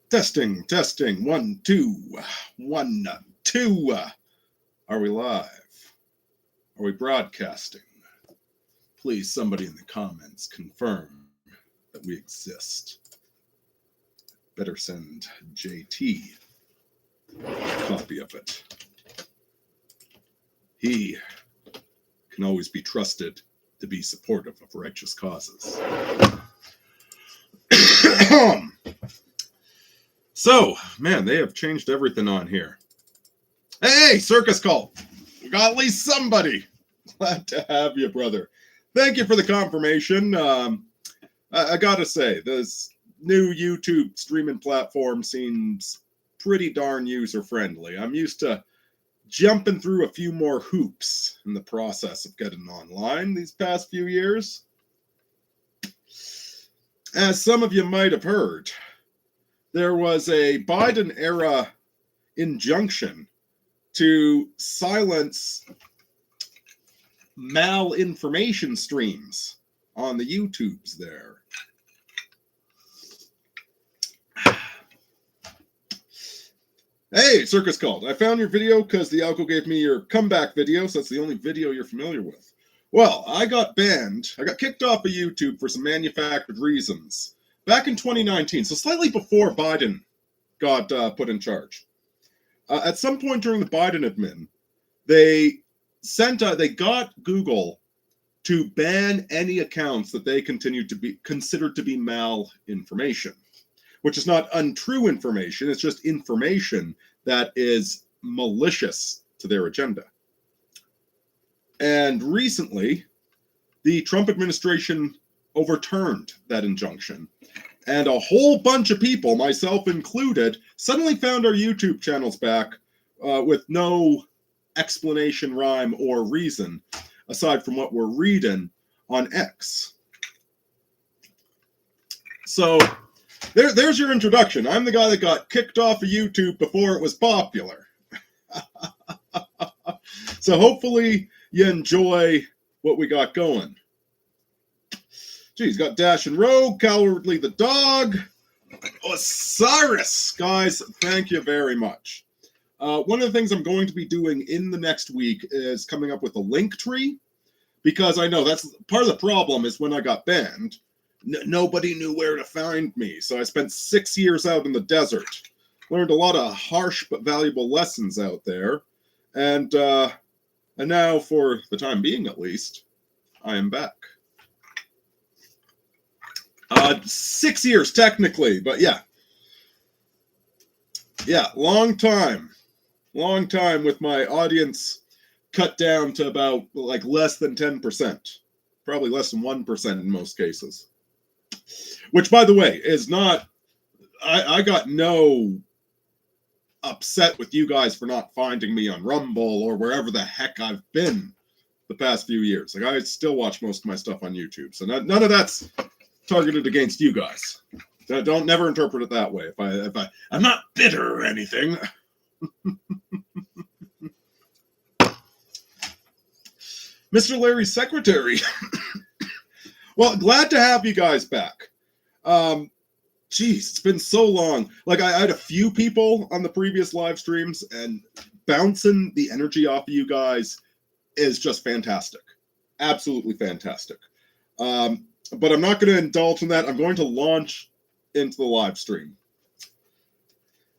Testing, testing. 1, 2, 1, 2. Are we live? Are we broadcasting? Please, somebody in the comments confirm that we exist. Better send JT a copy of it. He can always be trusted to be supportive of righteous causes. So, man, they have changed everything on here. Hey, Circus Cult! We got at least somebody. Glad to have you, brother. Thank you for the confirmation. I gotta say, this new YouTube streaming platform seems pretty darn user-friendly. I'm used to jumping through a few more hoops in the process of getting online these past few years. As some of you might have heard, there was a Biden-era injunction to silence malinformation streams on the YouTubes there. Hey, Circus Cult, I found your video because the alco gave me your comeback video, so that's the only video you're familiar with. Well, I got banned. I got kicked off of YouTube for some manufactured reasons back in 2019, so slightly before Biden got put in charge. At some point during the Biden admin, they got Google to ban any accounts that they continued to be considered to be malinformation, which is not untrue information. It's just information that is malicious to their agenda. And recently, the Trump administration overturned that injunction. And a whole bunch of people, myself included, suddenly found our YouTube channels back with no explanation, rhyme, or reason, aside from what we're reading on X. So there's your introduction. I'm the guy that got kicked off of YouTube before it was popular. So hopefully you enjoy what we got going. Geez, got Dash and Rogue, Cowardly the Dog, Osiris. Guys, thank you very much. One of the things I'm going to be doing in the next week is coming up with a link tree, because I know that's part of the problem is when I got banned, nobody knew where to find me. So I spent 6 years out in the desert, learned a lot of harsh but valuable lessons out there, and now, for the time being at least, I am back. 6 years technically, but yeah, long time with my audience cut down to about like less than 10%, probably less than 1% in most cases, which, by the way, is not, I got no upset with you guys for not finding me on Rumble or wherever the heck I've been the past few years. Like, I still watch most of my stuff on YouTube, so none of that's targeted against you guys. Don't never interpret it that way. I'm not bitter or anything. Mr. Larry's secretary. Well, glad to have you guys back. Geez, it's been so long. Like, I had a few people on the previous live streams, and bouncing the energy off of you guys is just fantastic. Absolutely fantastic. But I'm not going to indulge in that. I'm going to launch into the live stream.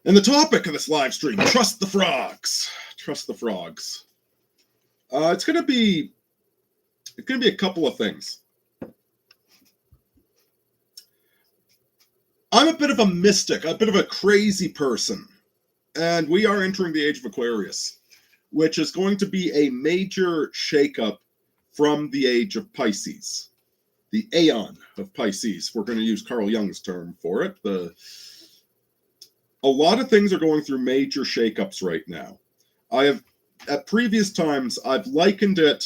And the topic of this live stream, trust the frogs. Trust the frogs. It's going to be a couple of things. I'm a bit of a mystic, a bit of a crazy person. And we are entering the age of Aquarius, which is going to be a major shakeup from the age of Pisces. The Aeon of Pisces. We're going to use Carl Jung's term for it. A lot of things are going through major shakeups right now. At previous times, I've likened it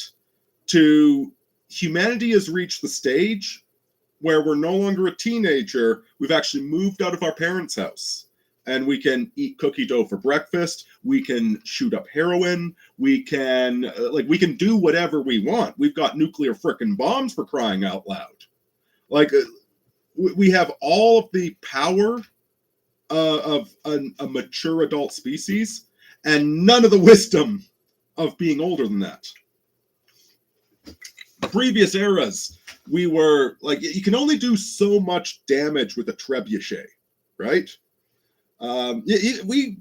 to humanity has reached the stage where we're no longer a teenager. We've actually moved out of our parents' house. And we can eat cookie dough for breakfast. We can shoot up heroin. We can do whatever we want. We've got nuclear frickin' bombs, for crying out loud. We have all of the power of a mature adult species, and none of the wisdom of being older than that. Previous eras, we were like, you can only do so much damage with a trebuchet, right? We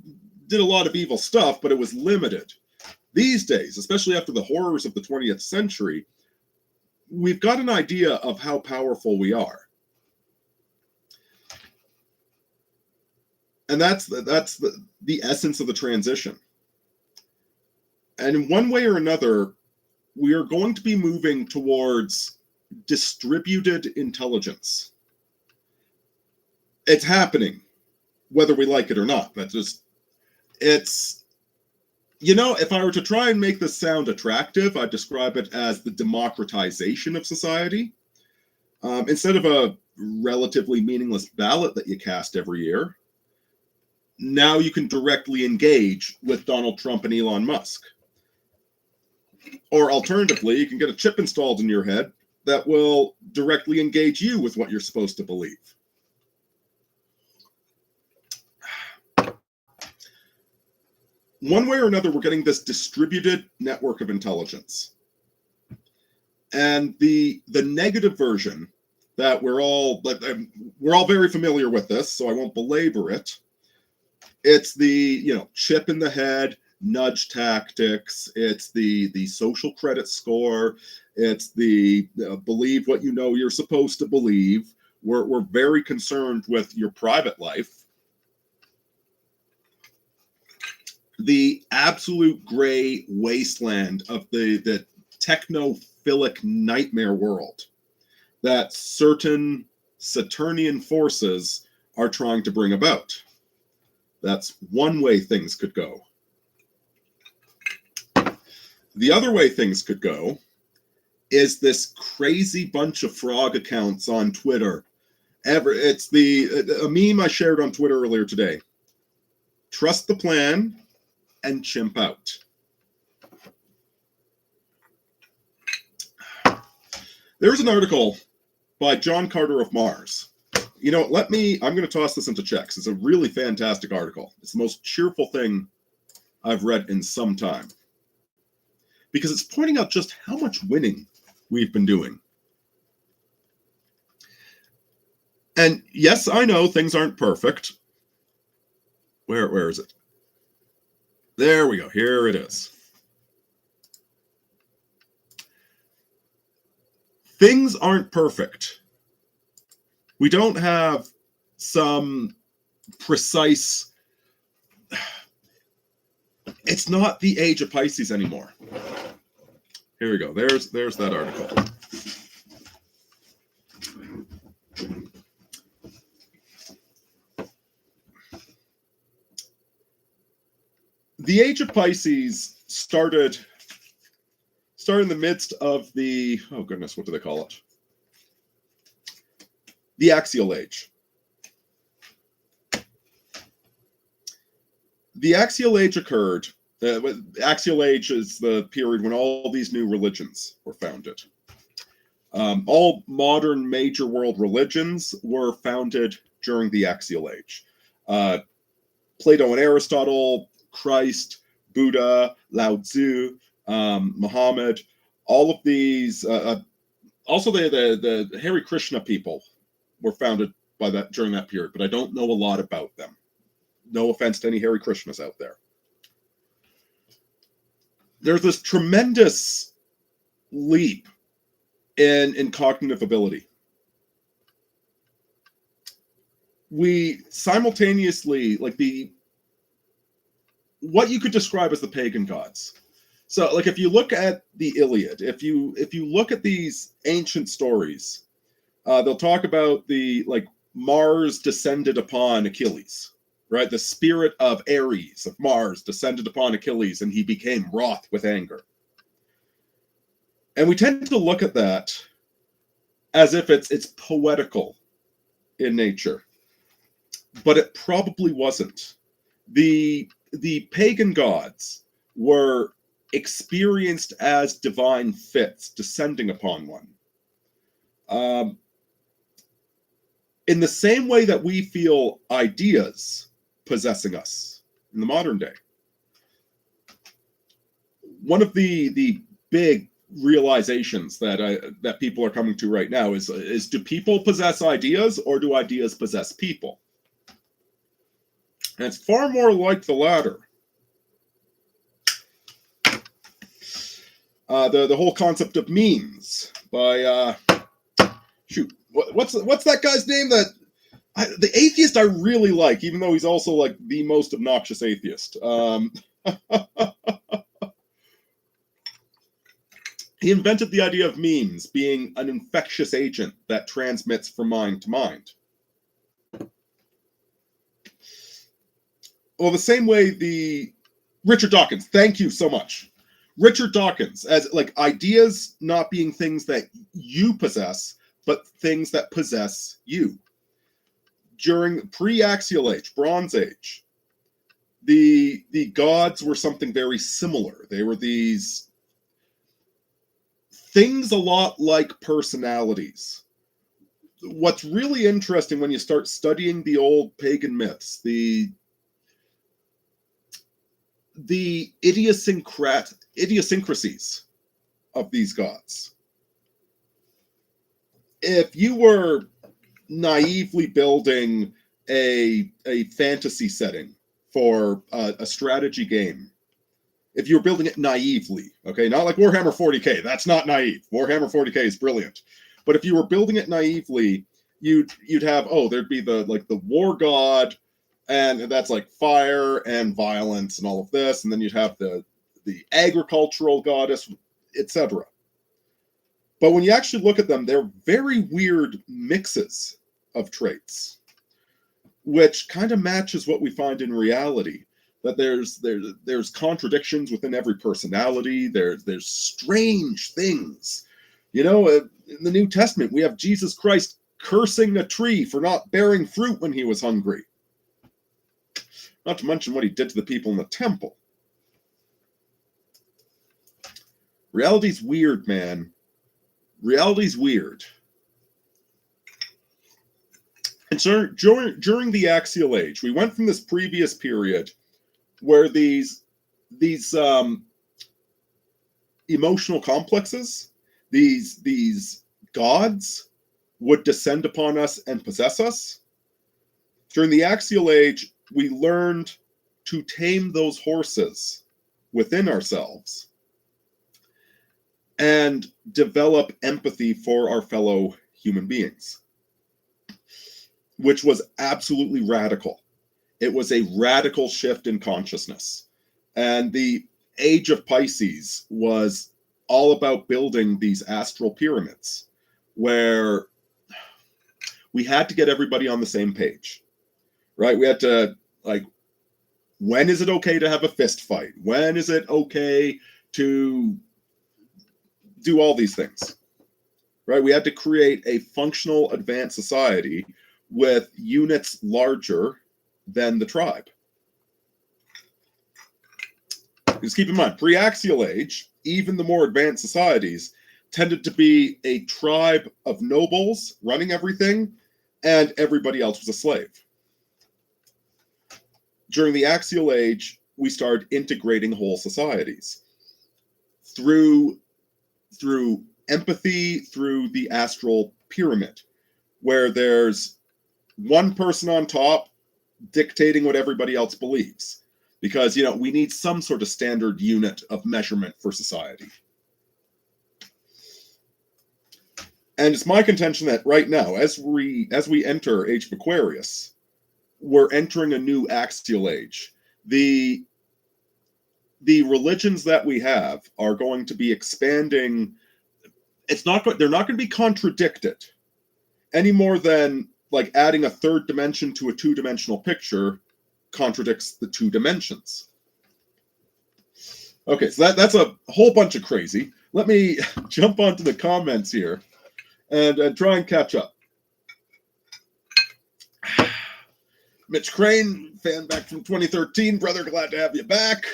did a lot of evil stuff, but it was limited. These days, especially after the horrors of the 20th century, we've got an idea of how powerful we are. And that's the essence of the transition. And in one way or another, we are going to be moving towards distributed intelligence. It's happening, whether we like it or not. It's, if I were to try and make this sound attractive, I'd describe it as the democratization of society. Instead of a relatively meaningless ballot that you cast every year, now you can directly engage with Donald Trump and Elon Musk. Or alternatively, you can get a chip installed in your head that will directly engage you with what you're supposed to believe. One way or another, we're getting this distributed network of intelligence. And the negative version that we're all very familiar with this, so I won't belabor it. It's the chip in the head, nudge tactics. It's the social credit score. It's the believe what you know you're supposed to believe. We're very concerned with your private life. The absolute gray wasteland of the technophilic nightmare world that certain Saturnian forces are trying to bring about. That's one way things could go. The other way things could go is this crazy bunch of frog accounts on Twitter. It's a meme I shared on Twitter earlier today. Trust the plan and chimp out. There's an article by John Carter of Mars. I'm going to toss this into checks. It's a really fantastic article. It's the most cheerful thing I've read in some time. Because it's pointing out just how much winning we've been doing. And yes, I know things aren't perfect. Where is it? There we go. Here it is. Things aren't perfect. We don't have some precise... It's not the age of Pisces anymore. Here we go. There's that article. The age of Pisces started in the midst of the, oh goodness, what do they call it? The axial age. The axial age occurred. Axial age is the period when all these new religions were founded. All modern major world religions were founded during the axial age. Plato and Aristotle, Christ, Buddha, Lao Tzu, Muhammad, all of these, also the Hare Krishna people were founded during that period, but I don't know a lot about them. No offense to any Hare Krishnas out there. There's this tremendous leap in cognitive ability. We simultaneously, what you could describe as the pagan gods. So, if you look at the Iliad, if you look at these ancient stories, they'll talk about Mars descended upon Achilles, right? The spirit of Ares, of Mars, descended upon Achilles, and he became wroth with anger. And we tend to look at that as if it's poetical in nature, but it probably wasn't. The pagan gods were experienced as divine fits descending upon one. In the same way that we feel ideas possessing us in the modern day. One of the big realizations that people are coming to right now is do people possess ideas, or do ideas possess people? And it's far more like the latter. The whole concept of memes by shoot, what's that guy's name? The atheist I really like, even though he's also like the most obnoxious atheist. He invented the idea of memes being an infectious agent that transmits from mind to mind. Well, the same way Richard Dawkins, thank you so much. Richard Dawkins, as like ideas not being things that you possess, but things that possess you. During pre-axial age, Bronze Age, the gods were something very similar. They were these things a lot like personalities. What's really interesting when you start studying the old pagan myths, the idiosyncrasies of these gods. If you were naively building a fantasy setting for a strategy game, if you're building it naively, okay, not like Warhammer 40k, that's not naive. Warhammer 40k is brilliant. But if you were building it naively, you'd have, there'd be the war god, and that's like fire and violence and all of this, and then you'd have the agricultural goddess, etc. But when you actually look at them, they're very weird mixes of traits, which kind of matches what we find in reality. That there's contradictions within every personality. There's strange things. You know, in the New Testament, we have Jesus Christ cursing a tree for not bearing fruit when he was hungry. Not to mention what he did to the people in the temple. Reality's weird, man. Reality's weird. And so during the axial age, we went from this previous period where these emotional complexes, these gods would descend upon us and possess us. During the axial age, we learned to tame those horses within ourselves and develop empathy for our fellow human beings, which was absolutely radical. It was a radical shift in consciousness. And the age of Pisces was all about building these astral pyramids where we had to get everybody on the same page, right? We had to, like, when is it okay to have a fist fight? When is it okay to do all these things, right? We had to create a functional, advanced society with units larger than the tribe. Just keep in mind, pre-axial age, even the more advanced societies tended to be a tribe of nobles running everything, and everybody else was a slave. During the axial age, we started integrating whole societies through empathy, through the astral pyramid, where there's one person on top dictating what everybody else believes. Because, you know, we need some sort of standard unit of measurement for society. And it's my contention that right now, as we enter Age of Aquarius, we're entering a new axial age. The religions that we have are going to be expanding. They're not going to be contradicted any more than like adding a third dimension to a two-dimensional picture contradicts the two dimensions. Okay, so that's a whole bunch of crazy. Let me jump onto the comments here and try and catch up. Mitch Crane, fan back from 2013. Brother, glad to have you back.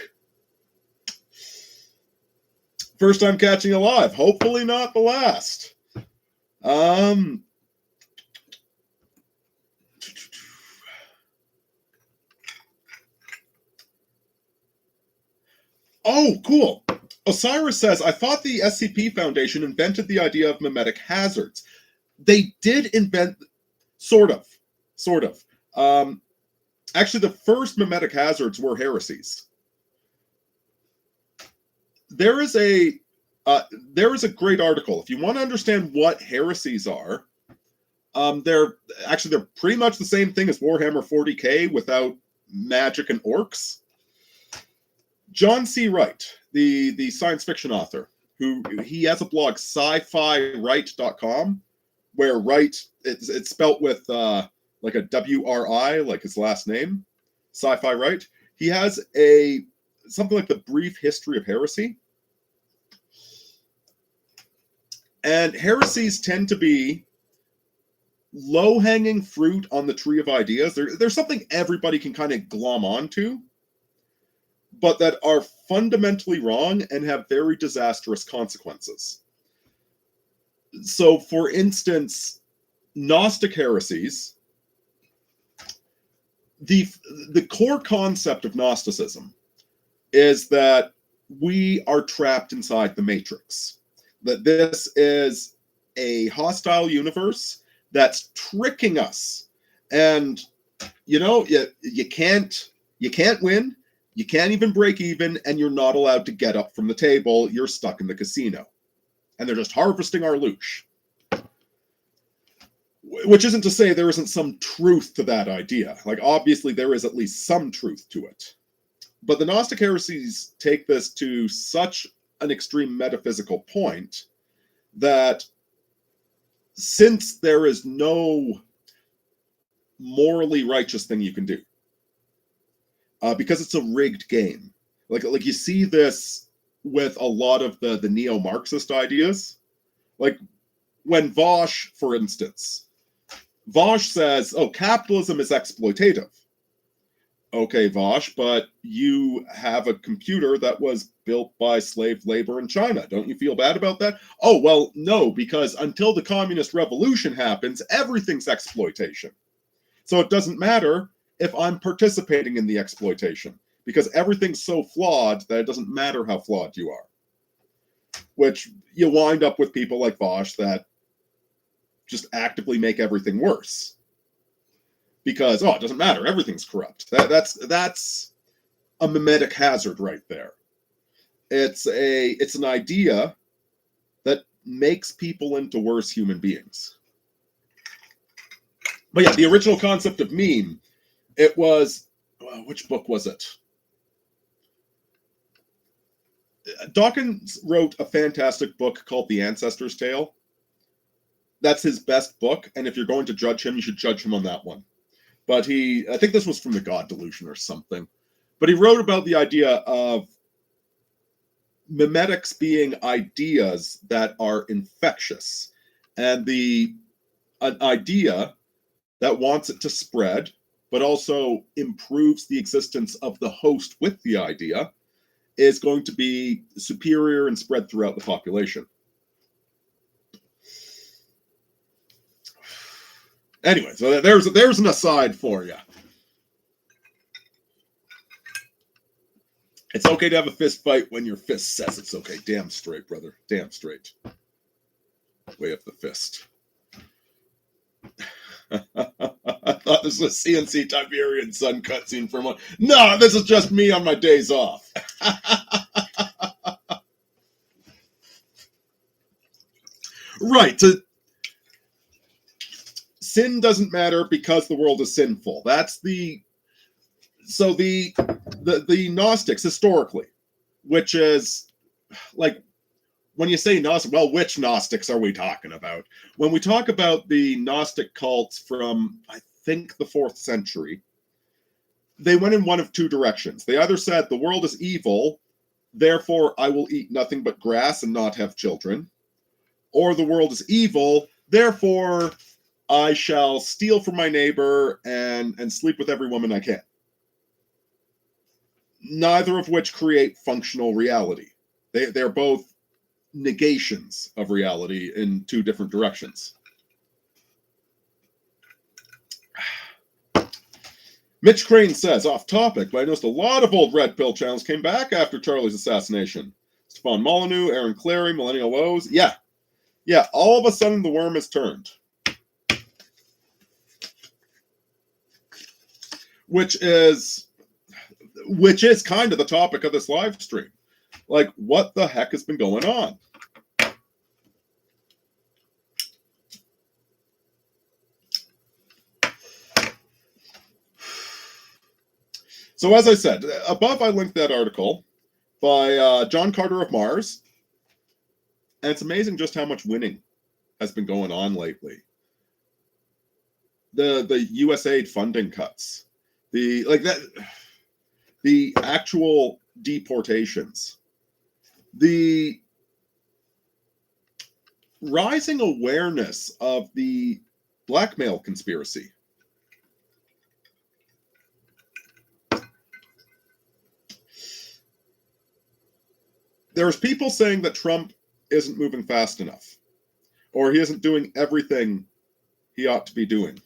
First time catching you live. Hopefully not the last. Oh, cool. Osiris says, I thought the SCP Foundation invented the idea of mimetic hazards. They did invent, sort of. Actually, the first mimetic hazards were heresies. There is a great article. If you want to understand what heresies are, they're pretty much the same thing as Warhammer 40K without magic and orcs. John C. Wright, the science fiction author, he has a blog, sci-fi-right.com, where Wright, it's spelt with like a W-R-I, like his last name, Sci-Fi Right. He has something like the brief history of heresy. And heresies tend to be low-hanging fruit on the tree of ideas. There's something everybody can kind of glom onto, but that are fundamentally wrong and have very disastrous consequences. So, for instance, Gnostic heresies, the core concept of Gnosticism is that we are trapped inside the Matrix. That this is a hostile universe that's tricking us. And, you can't win, you can't even break even, and you're not allowed to get up from the table. You're stuck in the casino. And they're just harvesting our loosh. Which isn't to say there isn't some truth to that idea. Like, obviously, there is at least some truth to it. But the Gnostic heresies take this to such an extreme metaphysical point that since there is no morally righteous thing you can do, because it's a rigged game, like you see this with a lot of the neo-Marxist ideas, like when Vosh, for instance, Vosh says, oh, capitalism is exploitative. Okay, Vosh, but you have a computer that was built by slave labor in China. Don't you feel bad about that? Oh, well, no, because until the communist revolution happens, everything's exploitation. So it doesn't matter if I'm participating in the exploitation, because everything's so flawed that it doesn't matter how flawed you are. Which you wind up with people like Vosh that just actively make everything worse. Because, it doesn't matter, everything's corrupt. That's a mimetic hazard right there. It's an idea that makes people into worse human beings. But yeah, the original concept of meme, it was, which book was it? Dawkins wrote a fantastic book called The Ancestor's Tale. That's his best book, and if you're going to judge him, you should judge him on that one. But I think this was from the God Delusion or something. But he wrote about the idea of mimetics being ideas that are infectious. And an idea that wants it to spread, but also improves the existence of the host with the idea, is going to be superior and spread throughout the population. Anyway, so there's an aside for you. It's okay to have a fist fight when your fist says it's okay. Damn straight, brother. Damn straight. Way up the fist. I thought this was a CNC Tiberian Sun cutscene for one. No, this is just me on my days off. Right. Sin doesn't matter because the world is sinful. That's the Gnostics historically, which is like when you say Gnostic, well, which Gnostics are we talking about? When we talk about the Gnostic cults from, I think, the 4th century, they went in one of two directions. They either said the world is evil, therefore I will eat nothing but grass and not have children, or the world is evil, therefore I shall steal from my neighbor and sleep with every woman I can. Neither of which create functional reality. They're both negations of reality in two different directions. Mitch Crane says, off topic, but I noticed a lot of old Red Pill channels came back after Charlie's assassination. Stefan Molyneux, Aaron Clary, Millennial Woes. Yeah, all of a sudden the worm has turned. Which is kind of the topic of this live stream. Like, what the heck has been going on? So as I said, above I linked that article by John Carter of Mars. And it's amazing just how much winning has been going on lately. The USAID funding cuts. The actual deportations. The rising awareness of the blackmail conspiracy. There's people saying that Trump isn't moving fast enough, or he isn't doing everything he ought to be doing.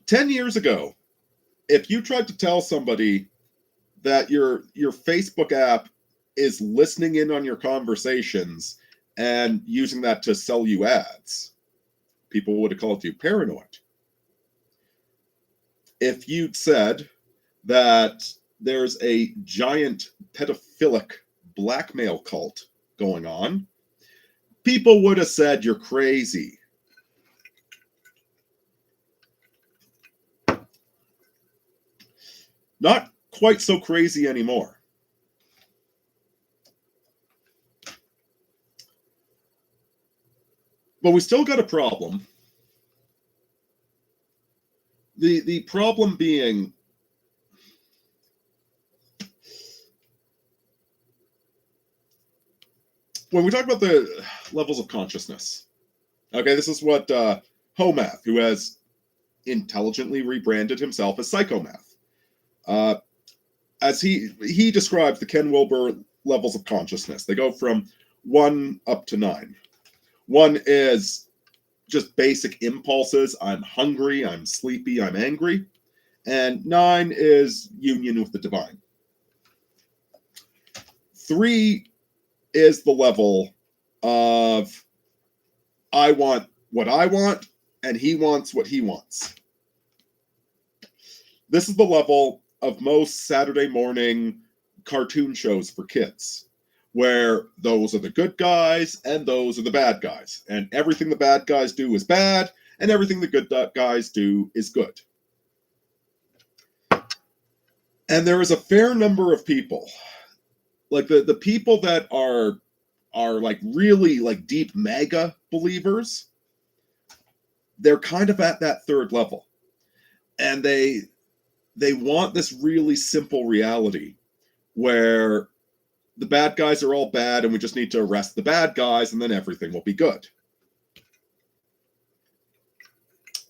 10 years ago, if you tried to tell somebody that your Facebook app is listening in on your conversations and using that to sell you ads, people would have called you paranoid. If you'd said that there's a giant pedophilic blackmail cult going on, people would have said you're crazy. Not quite so crazy anymore. But we still got a problem. The problem being when we talk about the levels of consciousness, okay, this is what Homath, who has intelligently rebranded himself as Psychomath, as he describes the Ken Wilber levels of consciousness. They go from 1 up to 9. 1 is just basic impulses. I'm hungry, I'm sleepy, I'm angry. And 9 is union with the divine. 3 is the level of I want what I want and he wants what he wants. This is the level of most Saturday morning cartoon shows for kids, where those are the good guys and those are the bad guys. And everything the bad guys do is bad, and everything the good guys do is good. And there is a fair number of people, like the people that are like really like deep mega believers, they're kind of at that third level. And they want this really simple reality where the bad guys are all bad and we just need to arrest the bad guys and then everything will be good.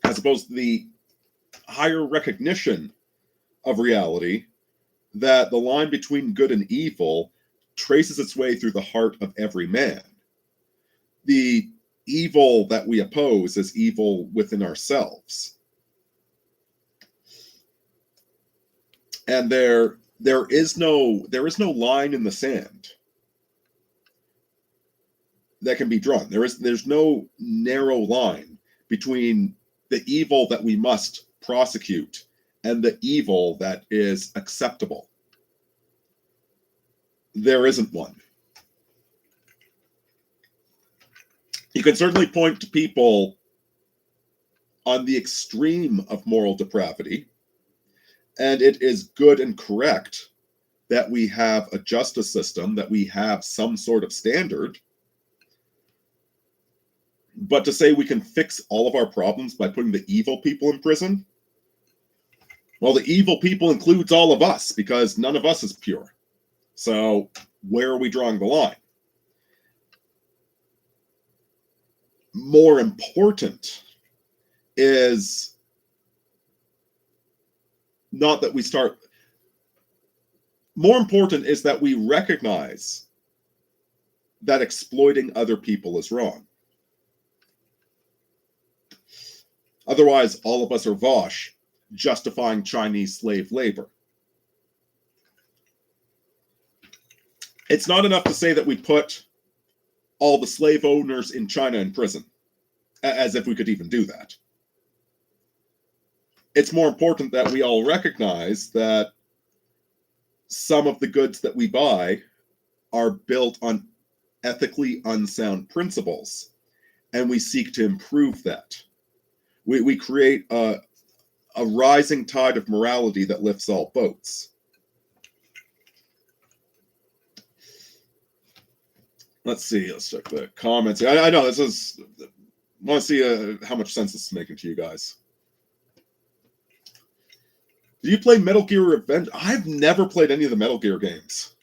As opposed to the higher recognition of reality that the line between good and evil traces its way through the heart of every man. The evil that we oppose is evil within ourselves. And there is no line in the sand that can be drawn. There's no narrow line between the evil that we must prosecute and the evil that is acceptable. There isn't one. You can certainly point to people on the extreme of moral depravity, and it is good and correct that we have a justice system, that we have some sort of standard. But to say we can fix all of our problems by putting the evil people in prison, well, the evil people includes all of us because none of us is pure. So where are we drawing the line? More important is not that we start. More important is that we recognize that exploiting other people is wrong. Otherwise, all of us are Vosh, justifying Chinese slave labor. It's not enough to say that we put all the slave owners in China in prison, as if we could even do that. It's more important that we all recognize that some of the goods that we buy are built on ethically unsound principles, and we seek to improve that. We create a rising tide of morality that lifts all boats. Let's see. Let's check the comments. I know this is. I want to see how much sense this is making to you guys. Do you play Metal Gear Revenge? I've never played any of the Metal Gear games.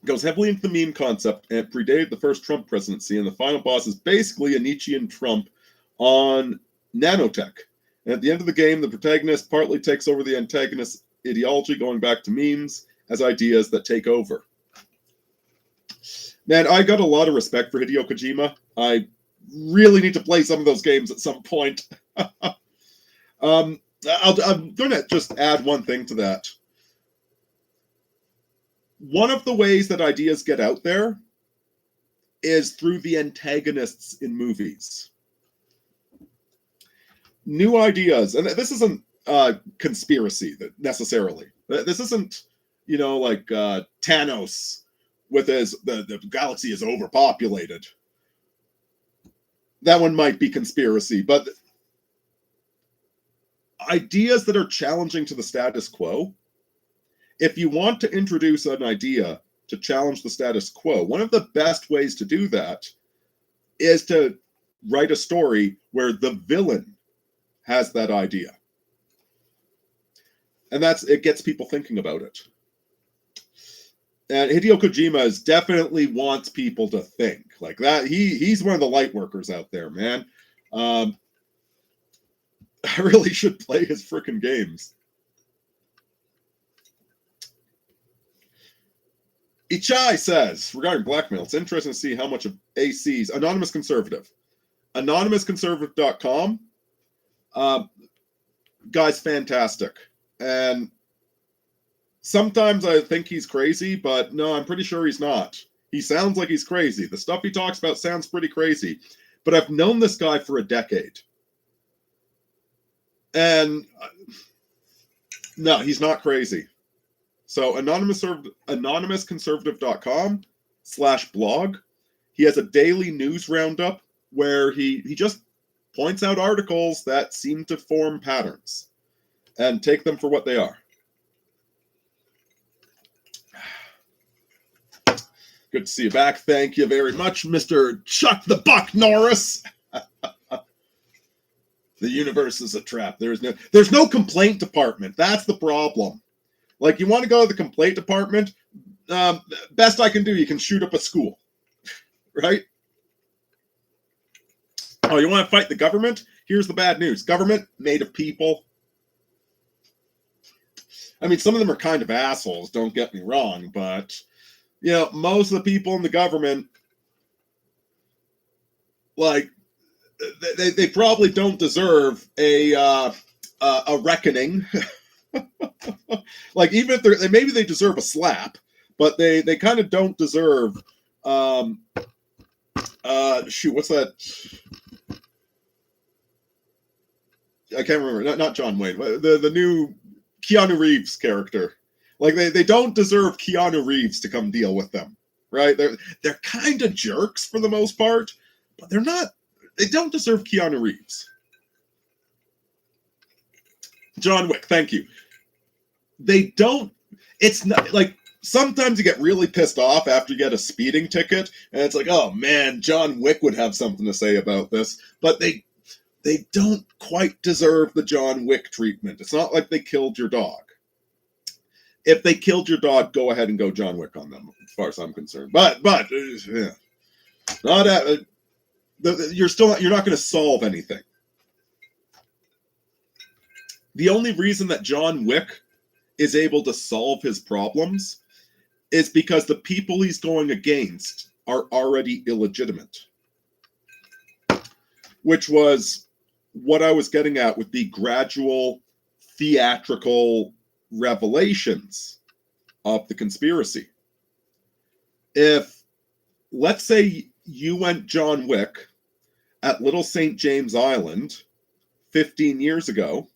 It goes heavily into the meme concept and predated the first Trump presidency, and the final boss is basically a Nietzschean Trump on nanotech. And at the end of the game, the protagonist partly takes over the antagonist's ideology, going back to memes as ideas that take over. Man, I got a lot of respect for Hideo Kojima. I really need to play some of those games at some point. I'm going to just add one thing to that. One of the ways that ideas get out there is through the antagonists in movies. New ideas, and this isn't conspiracy necessarily. This isn't, like Thanos with his the galaxy is overpopulated. That one might be conspiracy, but ideas that are challenging to the status quo. If you want to introduce an idea to challenge the status quo, one of the best ways to do that is to write a story where the villain has that idea. And it gets people thinking about it. And Hideo Kojima definitely wants people to think like that. He's one of the light workers out there, man. I really should play his frickin' games. Ichai says, regarding blackmail, it's interesting to see how much of AC's Anonymous Conservative. AnonymousConservative.com. Guy's fantastic. And sometimes I think he's crazy, but no, I'm pretty sure he's not. He sounds like he's crazy. The stuff he talks about sounds pretty crazy. But I've known this guy for a decade. And no, he's not crazy. So anonymousconservative.com/blog. He has a daily news roundup where he just points out articles that seem to form patterns and take them for what they are. Good to see you back. Thank you very much, Mr. Chuck the Buck Norris. The universe is a trap. There's no complaint department. That's the problem. Like, you want to go to the complaint department? Best I can do, you can shoot up a school, right? Oh, you want to fight the government? Here's the bad news. Government made of people. I mean, some of them are kind of assholes, don't get me wrong, but, most of the people in the government, like, they probably don't deserve a reckoning. Like, even if maybe they deserve a slap, but they kind of don't deserve what's that? I can't remember. Not John Wayne. The new Keanu Reeves character. Like, they don't deserve Keanu Reeves to come deal with them, right? They're kind of jerks for the most part, but they're not. They don't deserve Keanu Reeves. John Wick, thank you. They don't. It's not like, sometimes you get really pissed off after you get a speeding ticket, and it's like, oh man, John Wick would have something to say about this. But they don't quite deserve the John Wick treatment. It's not like they killed your dog. If they killed your dog, go ahead and go John Wick on them, as far as I'm concerned. But yeah, you're not going to solve anything. The only reason that John Wick is able to solve his problems is because the people he's going against are already illegitimate. which was what I was getting at with the gradual theatrical revelations of the conspiracy. If, let's say, you went John Wick at Little St. James Island 15 years ago,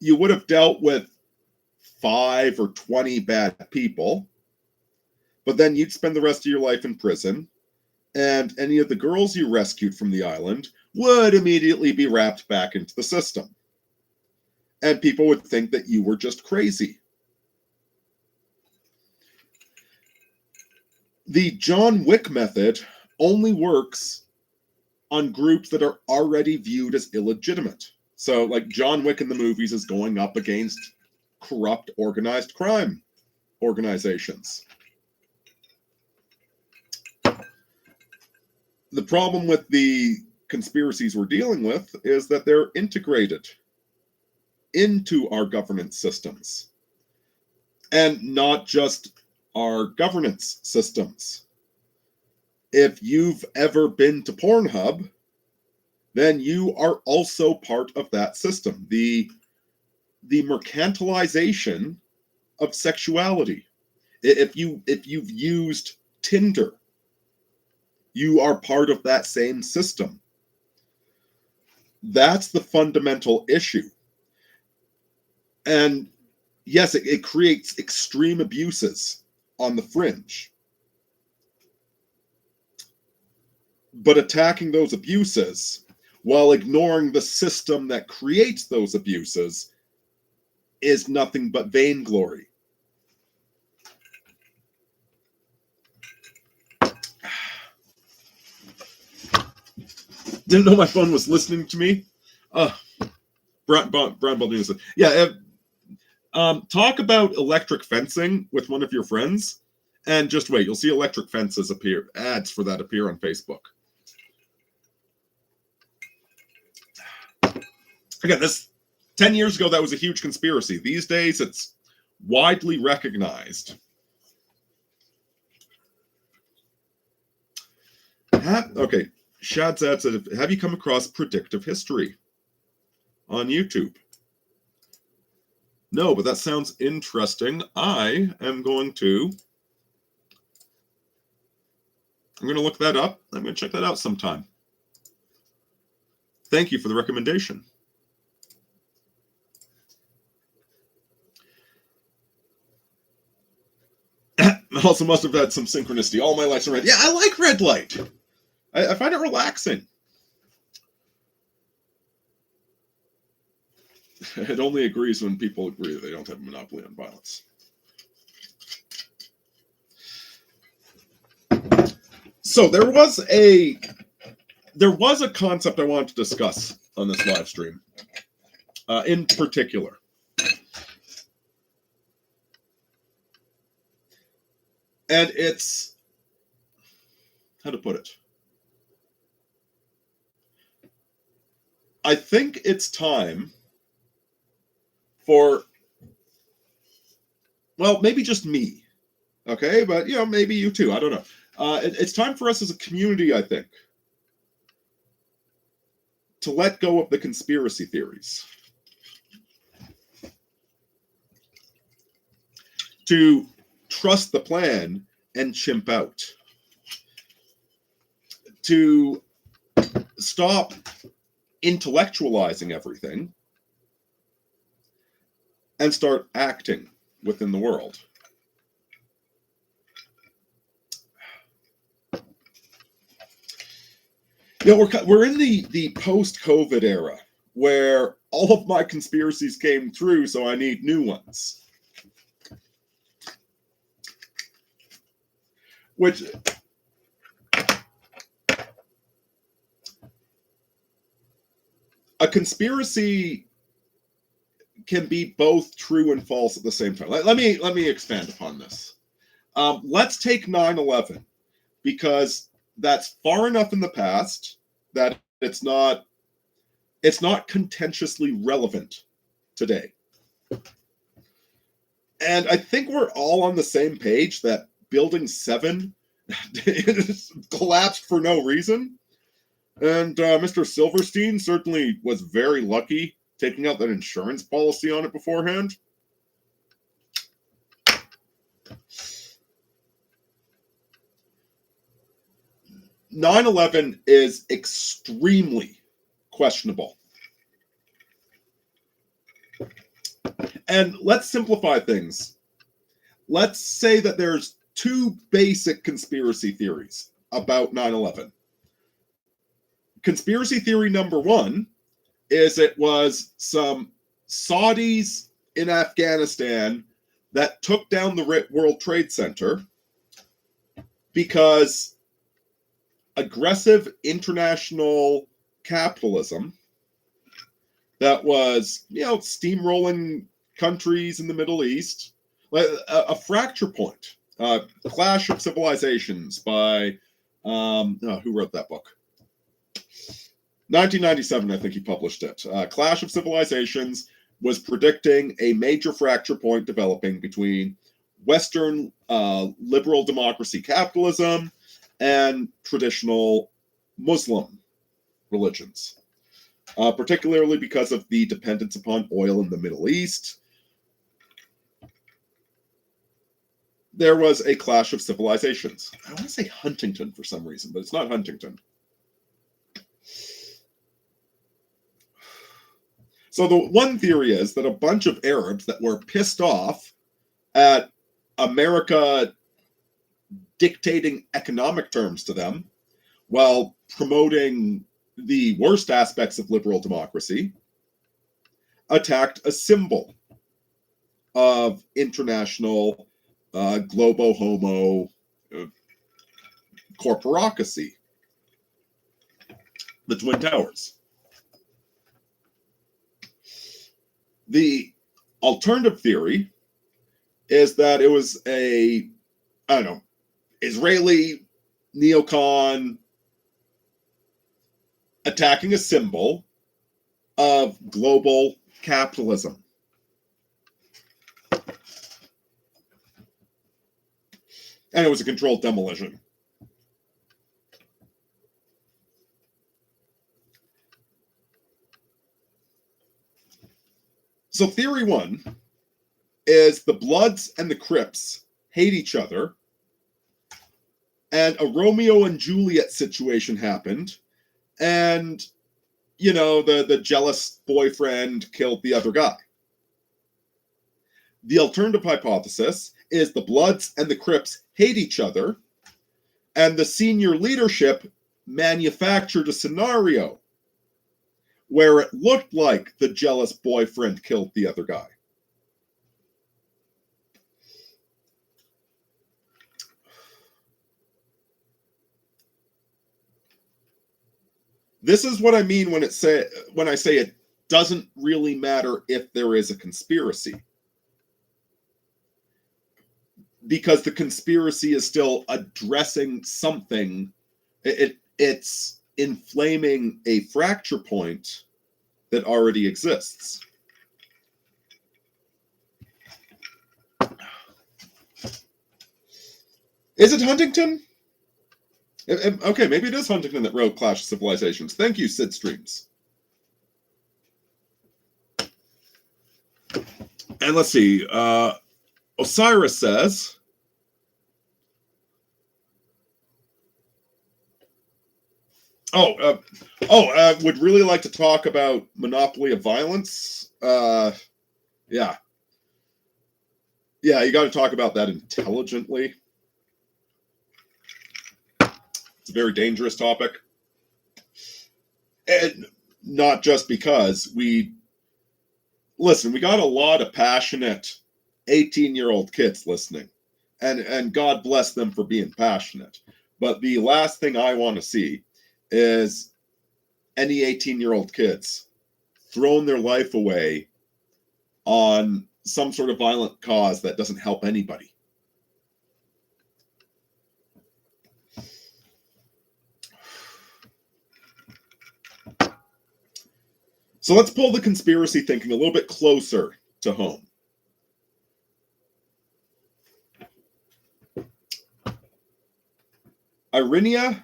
you would have dealt with 5 or 20 bad people, but then you'd spend the rest of your life in prison, and any of the girls you rescued from the island would immediately be wrapped back into the system. And people would think that you were just crazy. The John Wick method only works on groups that are already viewed as illegitimate. So, like John Wick in the movies is going up against corrupt organized crime organizations. The problem with the conspiracies we're dealing with is that they're integrated into our governance systems. And not just our governance systems. If you've ever been to Pornhub, then you are also part of that system. The mercantilization of sexuality. If you've used Tinder, you are part of that same system. That's the fundamental issue. And yes, it creates extreme abuses on the fringe. But attacking those abuses while ignoring the system that creates those abuses is nothing but vainglory. Didn't know my phone was listening to me. Brian Baldini said, yeah, talk about electric fencing with one of your friends, and just wait, you'll see electric fences appear, ads for that appear on Facebook. Again, this 10 years ago, that was a huge conspiracy. These days, it's widely recognized. Okay, Shadzad said, have you come across predictive history on YouTube? No, but that sounds interesting. I'm going to look that up. I'm going to check that out sometime. Thank you for the recommendation. Also must have had some synchronicity. All my lights are red. Yeah, I like red light. I find it relaxing. It only agrees when people agree they don't have a monopoly on violence. So there was a concept I wanted to discuss on this live stream, in particular. And it's, how to put it? I think it's time for, well, maybe just me, okay? But, you know, maybe you too, I don't know. It's time for us as a community, I think, to let go of the conspiracy theories. To trust the plan and chimp out. To stop intellectualizing everything and start acting within the world. You know, we're in the post-COVID era where all of my conspiracies came true, so I need new ones. Which, a conspiracy can be both true and false at the same time. Let me expand upon this. Let's take 9/11, because that's far enough in the past that it's not contentiously relevant today. And I think we're all on the same page that Building 7 it collapsed for no reason. And Mr. Silverstein certainly was very lucky taking out that insurance policy on it beforehand. "9/11 is extremely questionable. And let's simplify things. Let's say that there's two basic conspiracy theories about 9/11. Conspiracy theory number one is it was some Saudis in Afghanistan that took down the World Trade Center because aggressive international capitalism that was, steamrolling countries in the Middle East, like a fracture point, Clash of Civilizations by, who wrote that book? 1997, I think he published it. Clash of Civilizations was predicting a major fracture point developing between Western liberal democracy capitalism and traditional Muslim religions, particularly because of the dependence upon oil in the Middle East. There was a clash of civilizations. I want to say Huntington for some reason, but it's not Huntington. So the one theory is that a bunch of Arabs that were pissed off at America dictating economic terms to them while promoting the worst aspects of liberal democracy attacked a symbol of international globo homo corporocracy, the Twin Towers. The alternative theory is that it was a, Israeli neocon attacking a symbol of global capitalism. And it was a controlled demolition. So theory one is the Bloods and the Crips hate each other, and a Romeo and Juliet situation happened, and, the jealous boyfriend killed the other guy. The alternative hypothesis is the Bloods and the Crips hate each other, and the senior leadership manufactured a scenario where it looked like the jealous boyfriend killed the other guy. This is what I mean when I say it doesn't really matter if there is a conspiracy. Because the conspiracy is still addressing something. It's inflaming a fracture point that already exists. Is it Huntington? Okay, maybe it is Huntington that wrote Clash of Civilizations. Thank you, Sid Streams. And let's see. Osiris says, would really like to talk about Monopoly of Violence. Yeah, you got to talk about that intelligently. It's a very dangerous topic. And not just because we got a lot of passionate 18-year-old kids listening, and God bless them for being passionate. But the last thing I want to see is any 18-year-old kids throwing their life away on some sort of violent cause that doesn't help anybody. So let's pull the conspiracy thinking a little bit closer to home. Aurinia,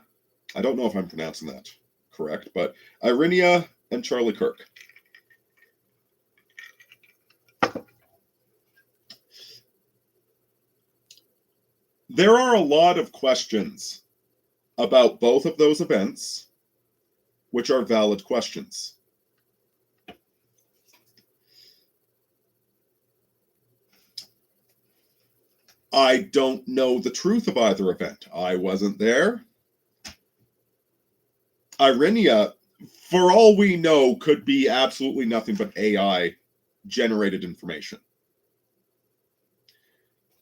I don't know if I'm pronouncing that correct, but Aurinia and Charlie Kirk. There are a lot of questions about both of those events, which are valid questions. I don't know the truth of either event. I wasn't there. Aurinia, for all we know, could be absolutely nothing but AI-generated information.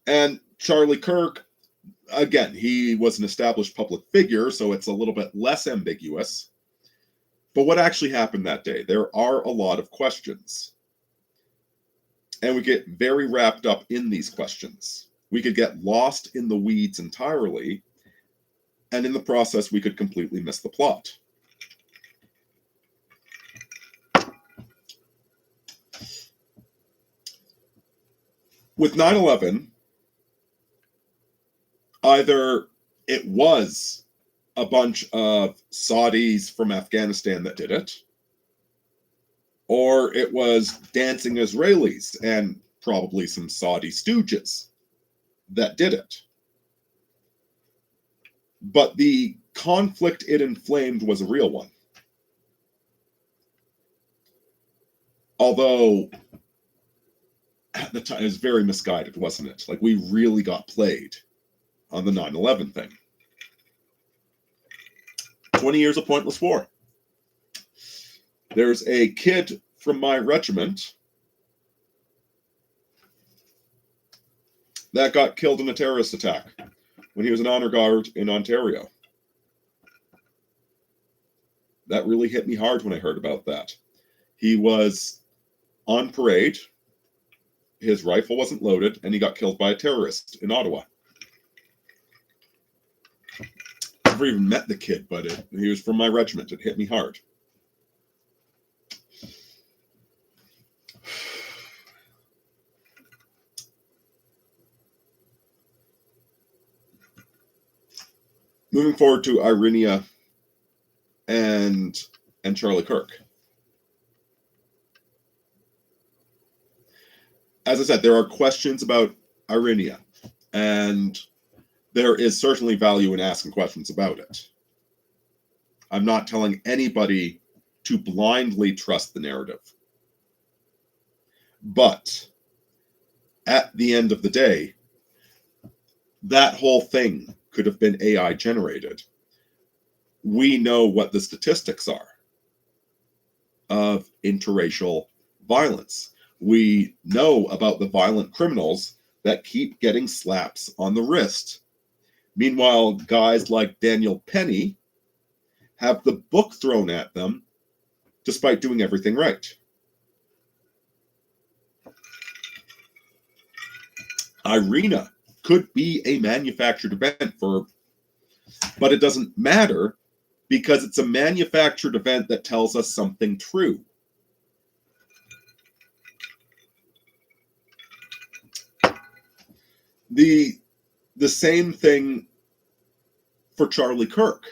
And Charlie Kirk, again, he was an established public figure, so it's a little bit less ambiguous. But what actually happened that day? There are a lot of questions. And we get very wrapped up in these questions. We could get lost in the weeds entirely, and in the process, we could completely miss the plot. With 9/11, either it was a bunch of Saudis from Afghanistan that did it, or it was dancing Israelis and probably some Saudi stooges that did it. But the conflict it inflamed was a real one. Although, at the time, it was very misguided, wasn't it? Like, we really got played on the 9/11 thing. 20 years of pointless war. There's a kid from my regiment that got killed in a terrorist attack when he was an honor guard in Ontario. That really hit me hard when I heard about that. He was on parade, his rifle wasn't loaded, and he got killed by a terrorist in Ottawa. I never even met the kid, but he was from my regiment. It hit me hard. Moving forward to Aurinia and Charlie Kirk. As I said, there are questions about Aurinia, and there is certainly value in asking questions about it. I'm not telling anybody to blindly trust the narrative. But at the end of the day, that whole thing could have been AI generated. We know what the statistics are of interracial violence. We know about the violent criminals that keep getting slaps on the wrist. Meanwhile, guys like Daniel Penny have the book thrown at them despite doing everything right. Irina could be a manufactured event but it doesn't matter because it's a manufactured event that tells us something true. The same thing for Charlie Kirk.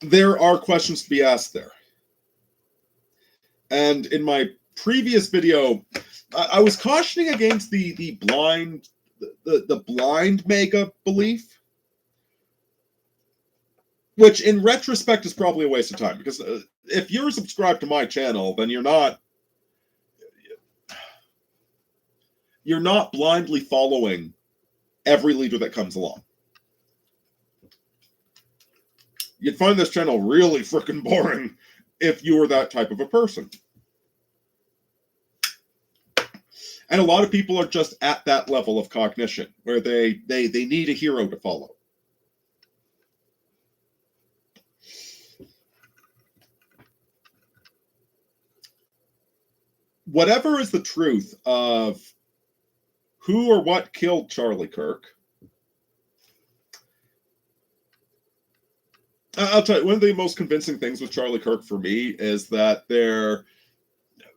There are questions to be asked there. And in my previous video, I was cautioning against the blind mega belief, which in retrospect is probably a waste of time, because if you're subscribed to my channel, then you're not blindly following every leader that comes along. You'd find this channel really freaking boring if you were that type of a person. And a lot of people are just at that level of cognition where they need a hero to follow. Whatever is the truth of who or what killed Charlie Kirk, I'll tell you, one of the most convincing things with Charlie Kirk for me is that there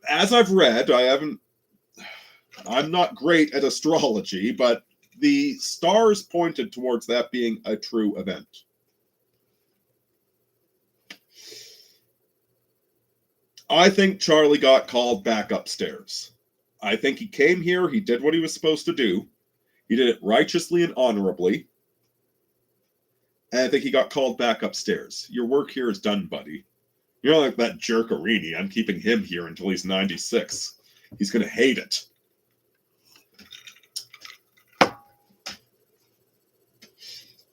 as I've read, I'm not great at astrology, but the stars pointed towards that being a true event. I think Charlie got called back upstairs. I think he came here, he did what he was supposed to do. He did it righteously and honorably. And I think he got called back upstairs. Your work here is done, buddy. You're not like that jerk Aurini. I'm keeping him here until he's 96. He's going to hate it.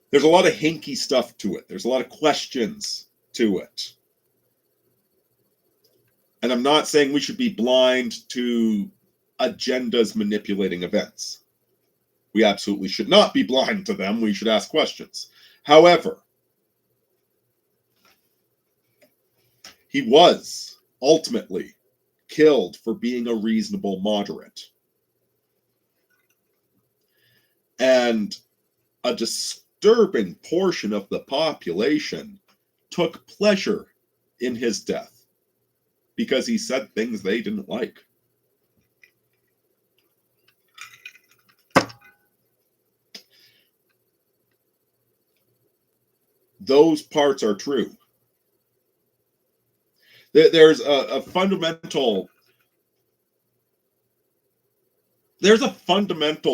There's a lot of hinky stuff to it. There's a lot of questions to it. And I'm not saying we should be blind to agendas manipulating events. We absolutely should not be blind to them. We should ask questions. However, he was ultimately killed for being a reasonable moderate. And a disturbing portion of the population took pleasure in his death because he said things they didn't like. Those parts are true. There's a fundamental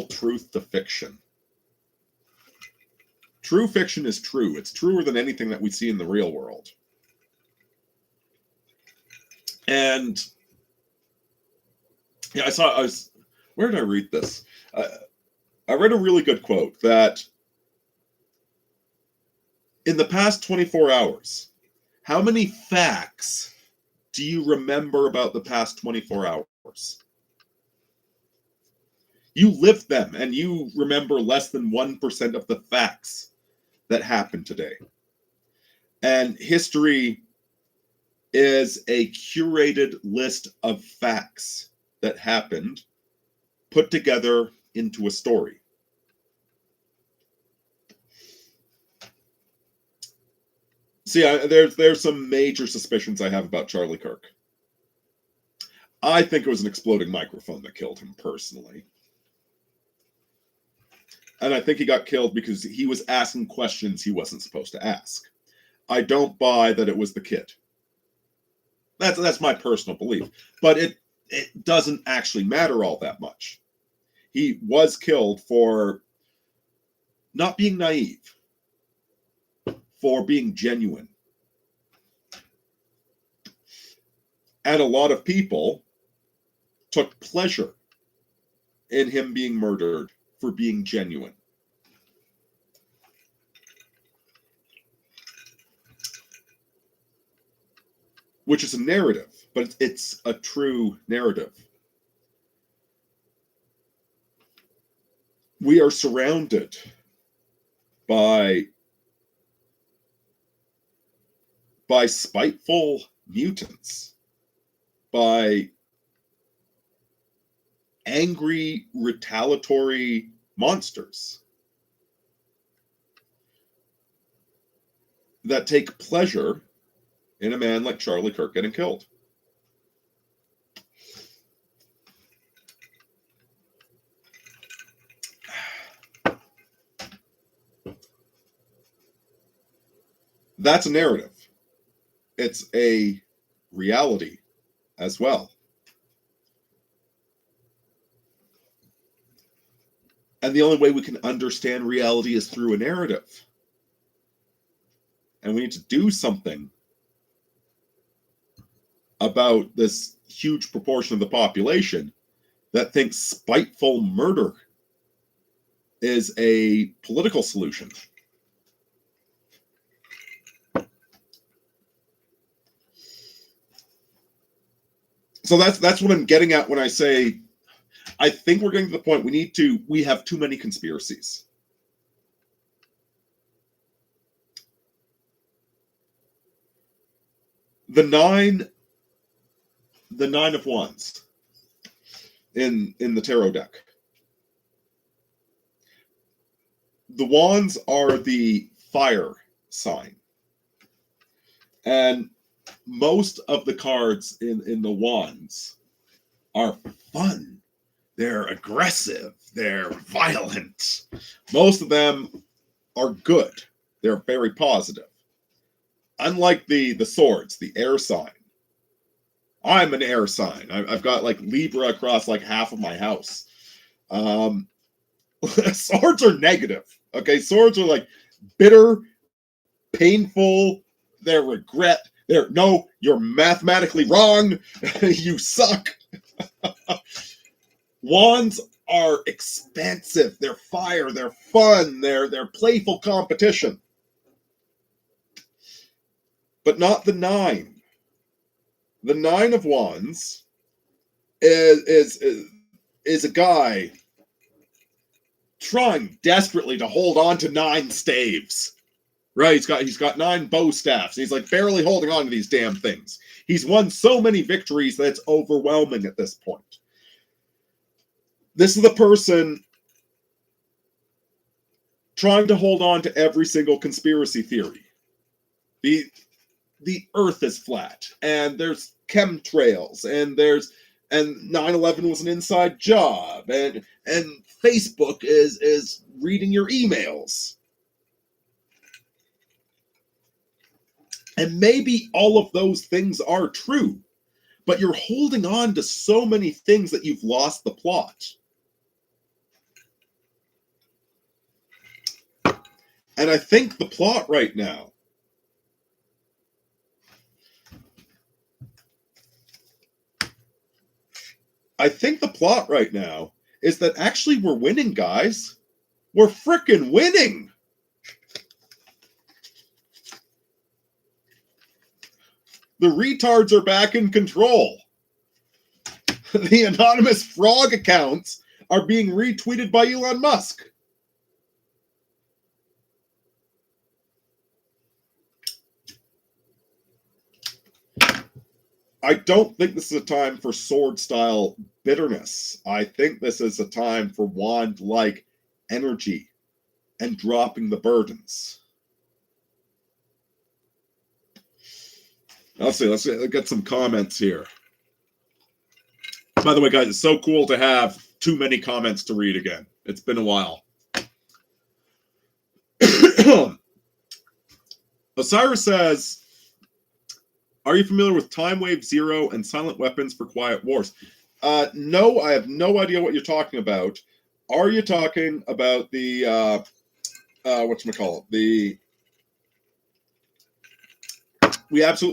truth to fiction. True fiction is true. It's truer than anything that we see in the real world. And yeah, where did I read this? I read a really good quote that in the past 24 hours, how many facts do you remember about the past 24 hours? You lived them and you remember less than 1% of the facts that happened today. And history is a curated list of facts that happened put together into a story. See, there's some major suspicions I have about Charlie Kirk. I think it was an exploding microphone that killed him personally. And I think he got killed because he was asking questions he wasn't supposed to ask. I don't buy that it was the kid. That's my personal belief. But it doesn't actually matter all that much. He was killed for not being naive, for being genuine. And a lot of people took pleasure in him being murdered for being genuine. Which is a narrative, but it's a true narrative. We are surrounded by spiteful mutants, by angry, retaliatory monsters that take pleasure in a man like Charlie Kirk getting killed. That's a narrative. It's a reality as well. And the only way we can understand reality is through a narrative. And we need to do something about this huge proportion of the population that thinks spiteful murder is a political solution. So that's what I'm getting at when I say I think we're getting to the point we have too many conspiracies. The nine of wands in the tarot deck. The wands are the fire sign. And most of the cards in the wands are fun. They're aggressive. They're violent. Most of them are good. They're very positive. Unlike the swords, the air sign. I'm an air sign. I've got like Libra across like half of my house. Swords are negative. Okay, swords are like bitter, painful. They're regret. They're no, you're mathematically wrong. You suck. Wands are expansive. They're fire. They're fun. They're playful competition. But not the 9. The 9 of Wands is a guy trying desperately to hold on to 9 staves. Right? He's got 9 bow staffs. He's like barely holding on to these damn things. He's won so many victories that it's overwhelming at this point. This is the person trying to hold on to every single conspiracy theory. The earth is flat, and there's chemtrails, and 9/11 was an inside job, and Facebook is reading your emails. And maybe all of those things are true, but you're holding on to so many things that you've lost the plot. And I think the plot right now is that actually we're winning, guys. We're frickin' winning. The retards are back in control. The anonymous frog accounts are being retweeted by Elon Musk. I don't think this is a time for sword-style bitterness. I think this is a time for wand-like energy and dropping the burdens. Let's get some comments here. By the way, guys, it's so cool to have too many comments to read again. It's been a while. Osiris says, are you familiar with Time Wave Zero and Silent Weapons for Quiet Wars? No, I have no idea what you're talking about. Are you talking about the, whatchamacallit?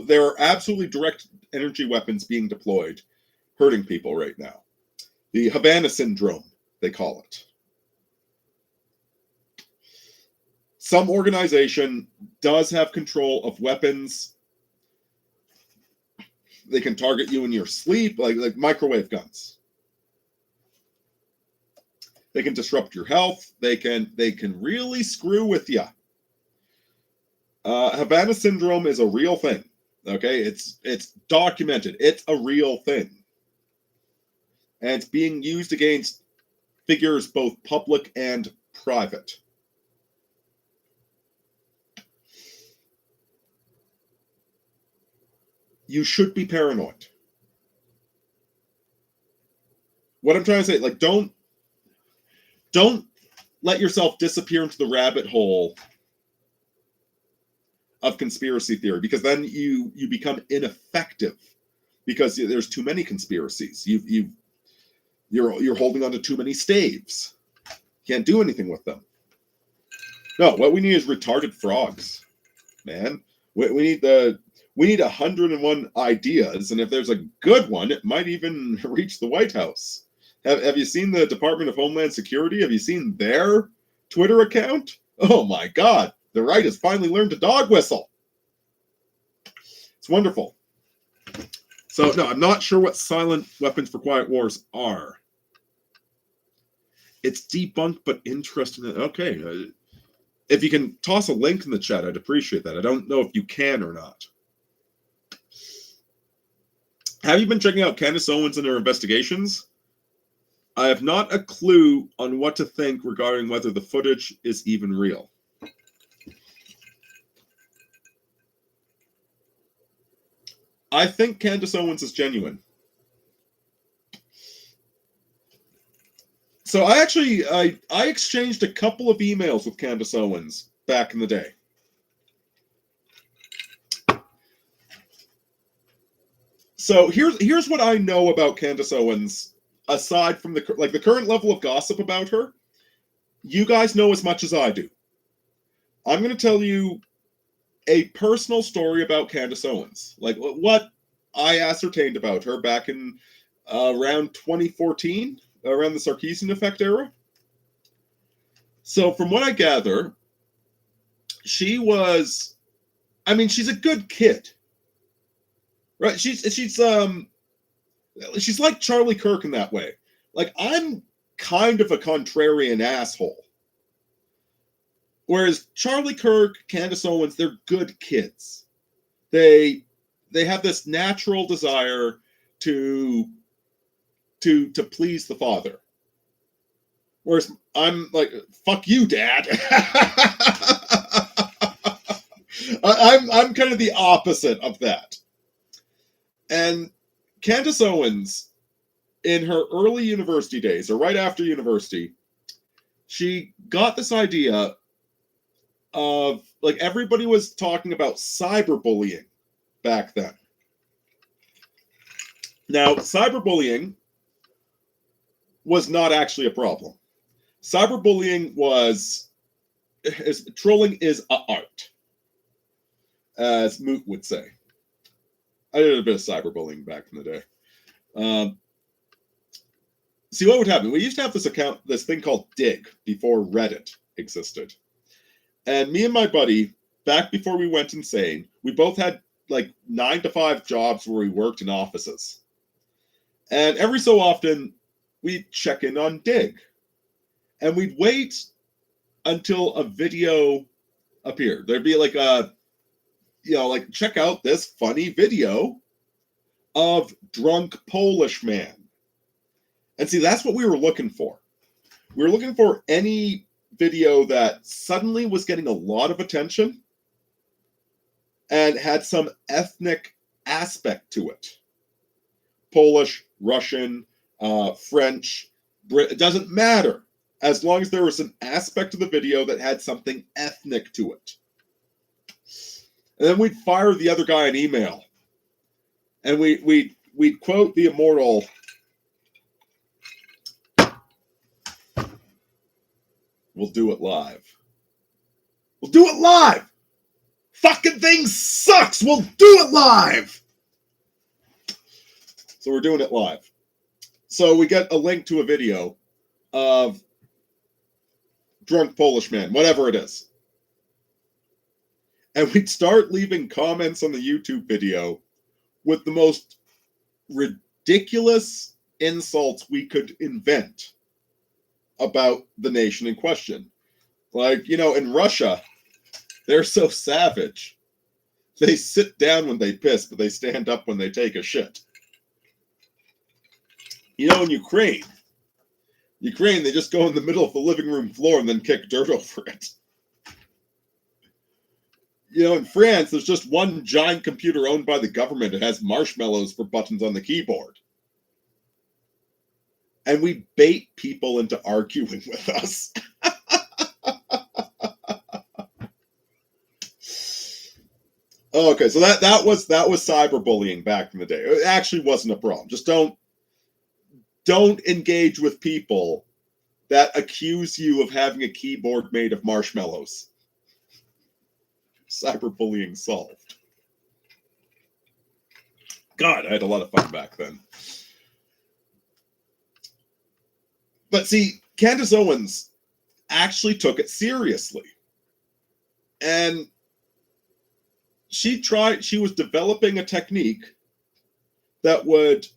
There are absolutely direct energy weapons being deployed, hurting people right now. The Havana Syndrome, they call it. Some organization does have control of weapons. They can target you in your sleep, like microwave guns. They can disrupt your health. They can really screw with you. Havana Syndrome is a real thing. Okay, it's documented. It's a real thing. And it's being used against figures both public and private. You should be paranoid. What I'm trying to say, like, don't let yourself disappear into the rabbit hole of conspiracy theory, because then you become ineffective because there's too many conspiracies. You're holding on to too many staves. Can't do anything with them. No, what we need is retarded frogs, man. We need 101 ideas, and if there's a good one, it might even reach the White House. Have you seen the Department of Homeland Security? Have you seen their Twitter account? Oh my God, the right has finally learned to dog whistle. It's wonderful. So no, I'm not sure what Silent Weapons for Quiet Wars are. It's debunked, but interesting. Okay, if you can toss a link in the chat, I'd appreciate that. I don't know if you can or not. Have you been checking out Candace Owens and her investigations? I have not a clue on what to think regarding whether the footage is even real. I think Candace Owens is genuine. So I exchanged a couple of emails with Candace Owens back in the day. So here's what I know about Candace Owens, aside from the current level of gossip about her. You guys know as much as I do. I'm going to tell you a personal story about Candace Owens, like what I ascertained about her back in around 2014, around the Sarkeesian effect era. So from what I gather, she's a good kid, right? She's like Charlie Kirk in that way. Like, I'm kind of a contrarian asshole. Whereas Charlie Kirk, Candace Owens, they're good kids. They have this natural desire to please the father. Whereas I'm like, fuck you, Dad. I'm kind of the opposite of that. And Candace Owens, in her early university days, or right after university, she got this idea of, like, everybody was talking about cyberbullying back then. Now, cyberbullying was not actually a problem. Cyberbullying trolling is a art, as Moot would say. I did a bit of cyberbullying back in the day. See, what would happen? We used to have this thing called Dig, before Reddit existed. And me and my buddy, back before we went insane, we both had like 9 to 5 jobs where we worked in offices. And every so often, we'd check in on Dig. And we'd wait until a video appeared. There'd be like check out this funny video of drunk Polish man. And see, that's what we were looking for. We were looking for any video that suddenly was getting a lot of attention and had some ethnic aspect to it. Polish, Russian, French, it doesn't matter, as long as there was an aspect of the video that had something ethnic to it. And then we'd fire the other guy an email. And we'd quote the immortal, "We'll do it live. We'll do it live! Fucking thing sucks! We'll do it live!" So we're doing it live. So we get a link to a video of drunk Polish man, whatever it is. And we'd start leaving comments on the YouTube video with the most ridiculous insults we could invent about the nation in question. Like, in Russia, they're so savage. They sit down when they piss, but they stand up when they take a shit. In Ukraine, they just go in the middle of the living room floor and then kick dirt over it. In France, there's just one giant computer owned by the government that has marshmallows for buttons on the keyboard. And we bait people into arguing with us. Okay, so that was cyberbullying back in the day. It actually wasn't a problem. Just don't engage with people that accuse you of having a keyboard made of marshmallows. Cyberbullying solved. God, I had a lot of fun back then. But see, Candace Owens actually took it seriously. And she was developing a technique that would,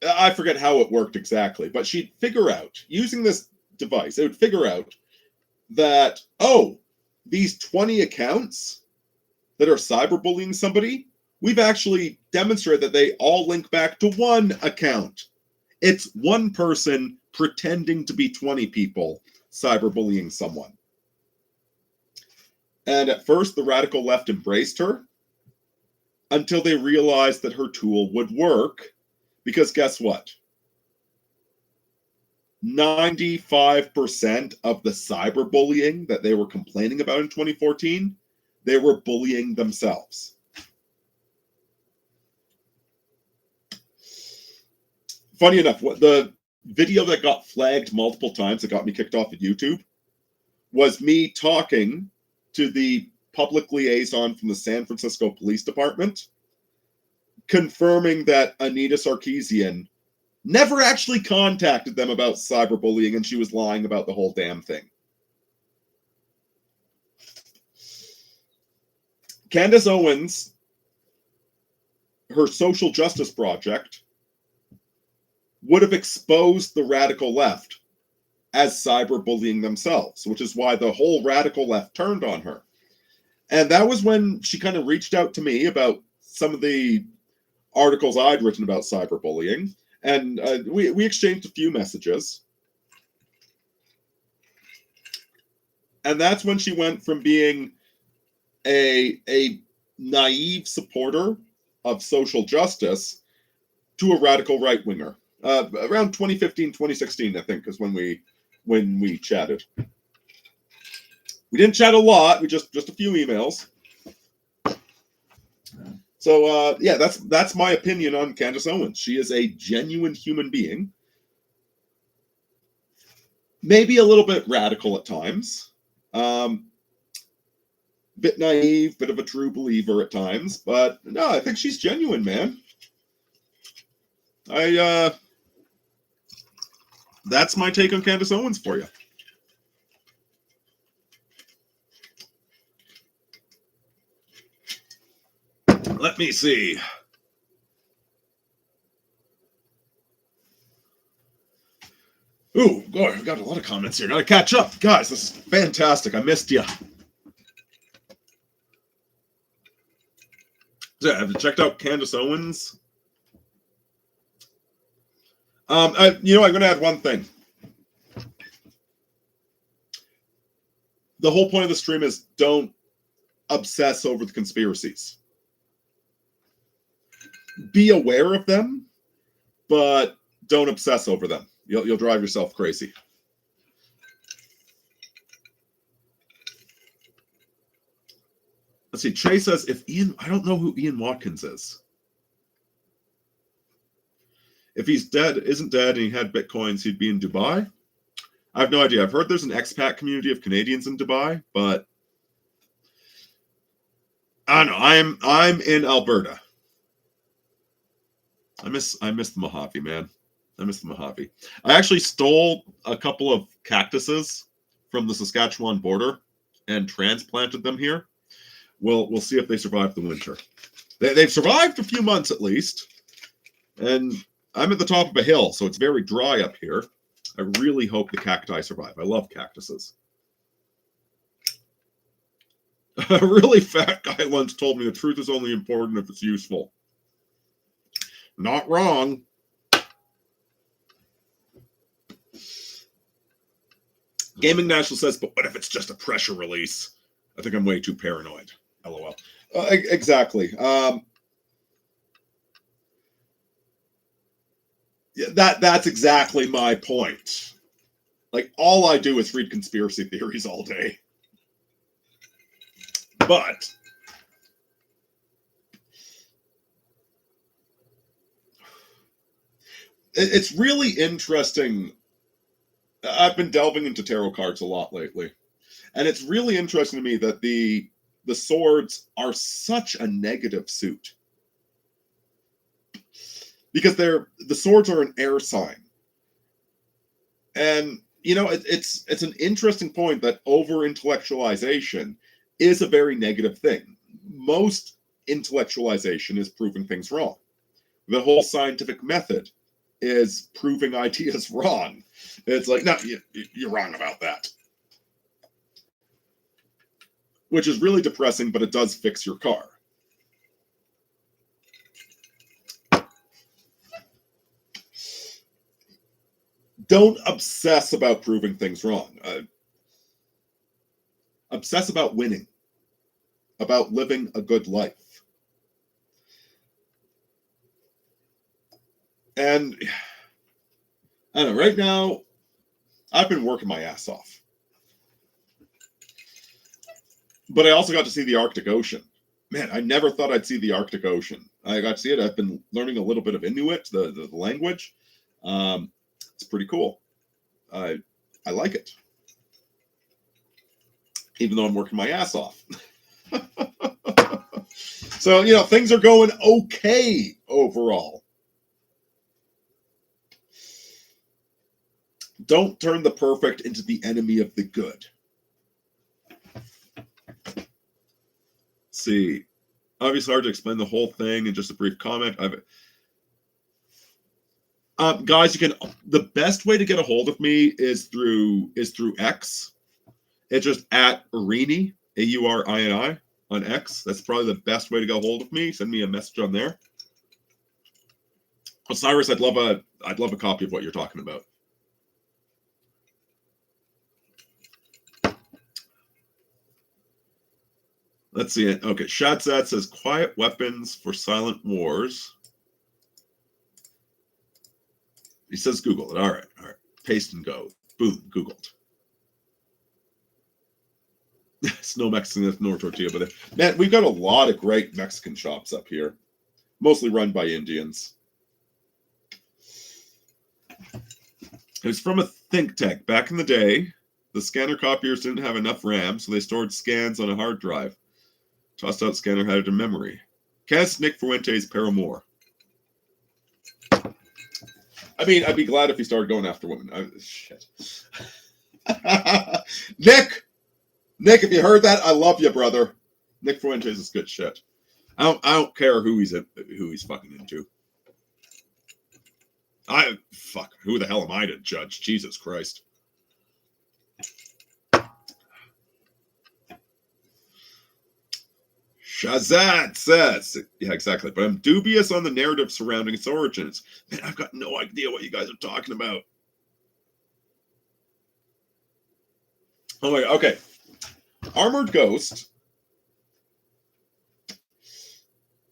I forget how it worked exactly, but she'd figure out, using this device, it would figure out that, these 20 accounts that are cyberbullying somebody, we've actually demonstrated that they all link back to one account. It's one person pretending to be 20 people cyberbullying someone. And at first, the radical left embraced her until they realized that her tool would work. Because guess what? 95% of the cyberbullying that they were complaining about in 2014, they were bullying themselves. Funny enough, the video that got flagged multiple times that got me kicked off of YouTube was me talking to the public liaison from the San Francisco Police Department, confirming that Anita Sarkeesian never actually contacted them about cyberbullying, and she was lying about the whole damn thing. Candace Owens, her social justice project, would have exposed the radical left as cyberbullying themselves, which is why the whole radical left turned on her. And that was when she kind of reached out to me about some of the articles I'd written about cyberbullying, and we exchanged a few messages. And that's when she went from being a naive supporter of social justice to a radical right-winger. Around 2015, 2016, I think, is when we chatted. We didn't chat a lot. We just a few emails. So yeah, that's my opinion on Candace Owens. She is a genuine human being. Maybe a little bit radical at times. Bit naive, bit of a true believer at times, but no, I think she's genuine, man. That's my take on Candace Owens for you. Let me see. Ooh, boy, we got a lot of comments here. Gotta catch up. Guys, this is fantastic. I missed you. So, have you checked out Candace Owens? I'm going to add one thing. The whole point of the stream is don't obsess over the conspiracies. Be aware of them, but don't obsess over them. You'll drive yourself crazy. Let's see. Trey says, I don't know who Ian Watkins is. If he's dead, isn't dead, and he had bitcoins, he'd be in Dubai. I have no idea. I've heard there's an expat community of Canadians in Dubai, but I don't know. I'm in Alberta. I miss the Mojave, man. I miss the Mojave. I actually stole a couple of cactuses from the Saskatchewan border and transplanted them here. We'll see if they survive the winter. They've survived a few months at least, and I'm at the top of a hill, so it's very dry up here. I really hope the cacti survive. I love cactuses. A really fat guy once told me the truth is only important if it's useful. Not wrong. Gaming National says, but what if it's just a pressure release? I think I'm way too paranoid. LOL. Exactly. Yeah, that's exactly my point. Like, all I do is read conspiracy theories all day. But it's really interesting. I've been delving into tarot cards a lot lately, and it's really interesting to me that the swords are such a negative suit, because the swords are an air sign. And it's an interesting point that over-intellectualization is a very negative thing. Most intellectualization is proving things wrong. The whole scientific method is proving ideas wrong. It's like, no, you're wrong about that. Which is really depressing, but it does fix your car. Don't obsess about proving things wrong. Obsess about winning, about living a good life. And I don't know, right now, I've been working my ass off. But I also got to see the Arctic Ocean. Man, I never thought I'd see the Arctic Ocean. I got to see it. I've been learning a little bit of Inuit, the language. It's pretty cool. I like it. Even though I'm working my ass off. So, you know, things are going okay overall. Don't turn the perfect into the enemy of the good. Let's see. Obviously hard to explain the whole thing in just a brief comment. Guys, you can. The best way to get a hold of me is through X. It's just at Aurini, Aurini on X. That's probably the best way to get a hold of me. Send me a message on there. Osiris, I'd love a copy of what you're talking about. Let's see it. Okay, Shadsat says quiet weapons for silent wars. He says Google it. All right. Paste and go. Boom, Googled. Snow Mexican nor tortilla, but man, we've got a lot of great Mexican shops up here, mostly run by Indians. It was from a think tank back in the day. The scanner copiers didn't have enough RAM, so they stored scans on a hard drive. Tossed out scanner had it in memory. Cast Nick Fuente's Paramore. I mean, I'd be glad if he started going after women. Shit. Nick, if you heard that, I love you, brother. Nick Fuentes is good shit. I don't care who he's fucking into. Who the hell am I to judge? Jesus Christ. Shazad says, yeah, exactly. But I'm dubious on the narrative surrounding its origins. Man, I've got no idea what you guys are talking about. Oh my God. Okay. Armored Ghost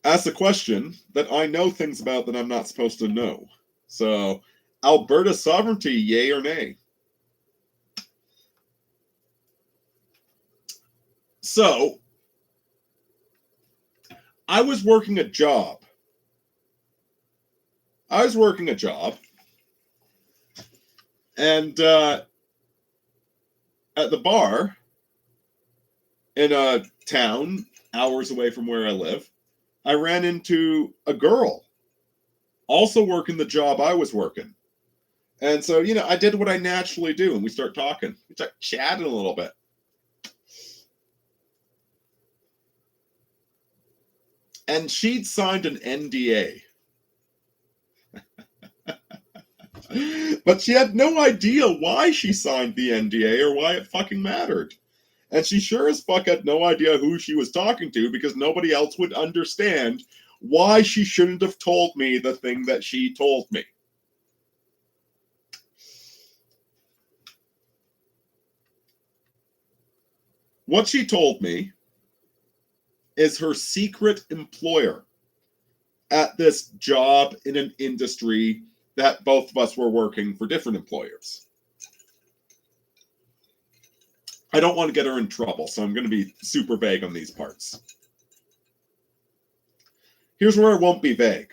asks a question that I know things about that I'm not supposed to know. So, Alberta sovereignty, yay or nay? So, I was working a job. And at the bar in a town hours away from where I live, I ran into a girl also working the job I was working. And so, you know, I did what I naturally do, and we start talking. We start chatting a little bit. And she'd signed an NDA. But she had no idea why she signed the NDA or why it fucking mattered. And she sure as fuck had no idea who she was talking to, because nobody else would understand why she shouldn't have told me the thing that she told me. What she told me is her secret employer at this job in an industry that both of us were working for different employers. I don't want to get her in trouble, so I'm going to be super vague on these parts. Here's where I won't be vague.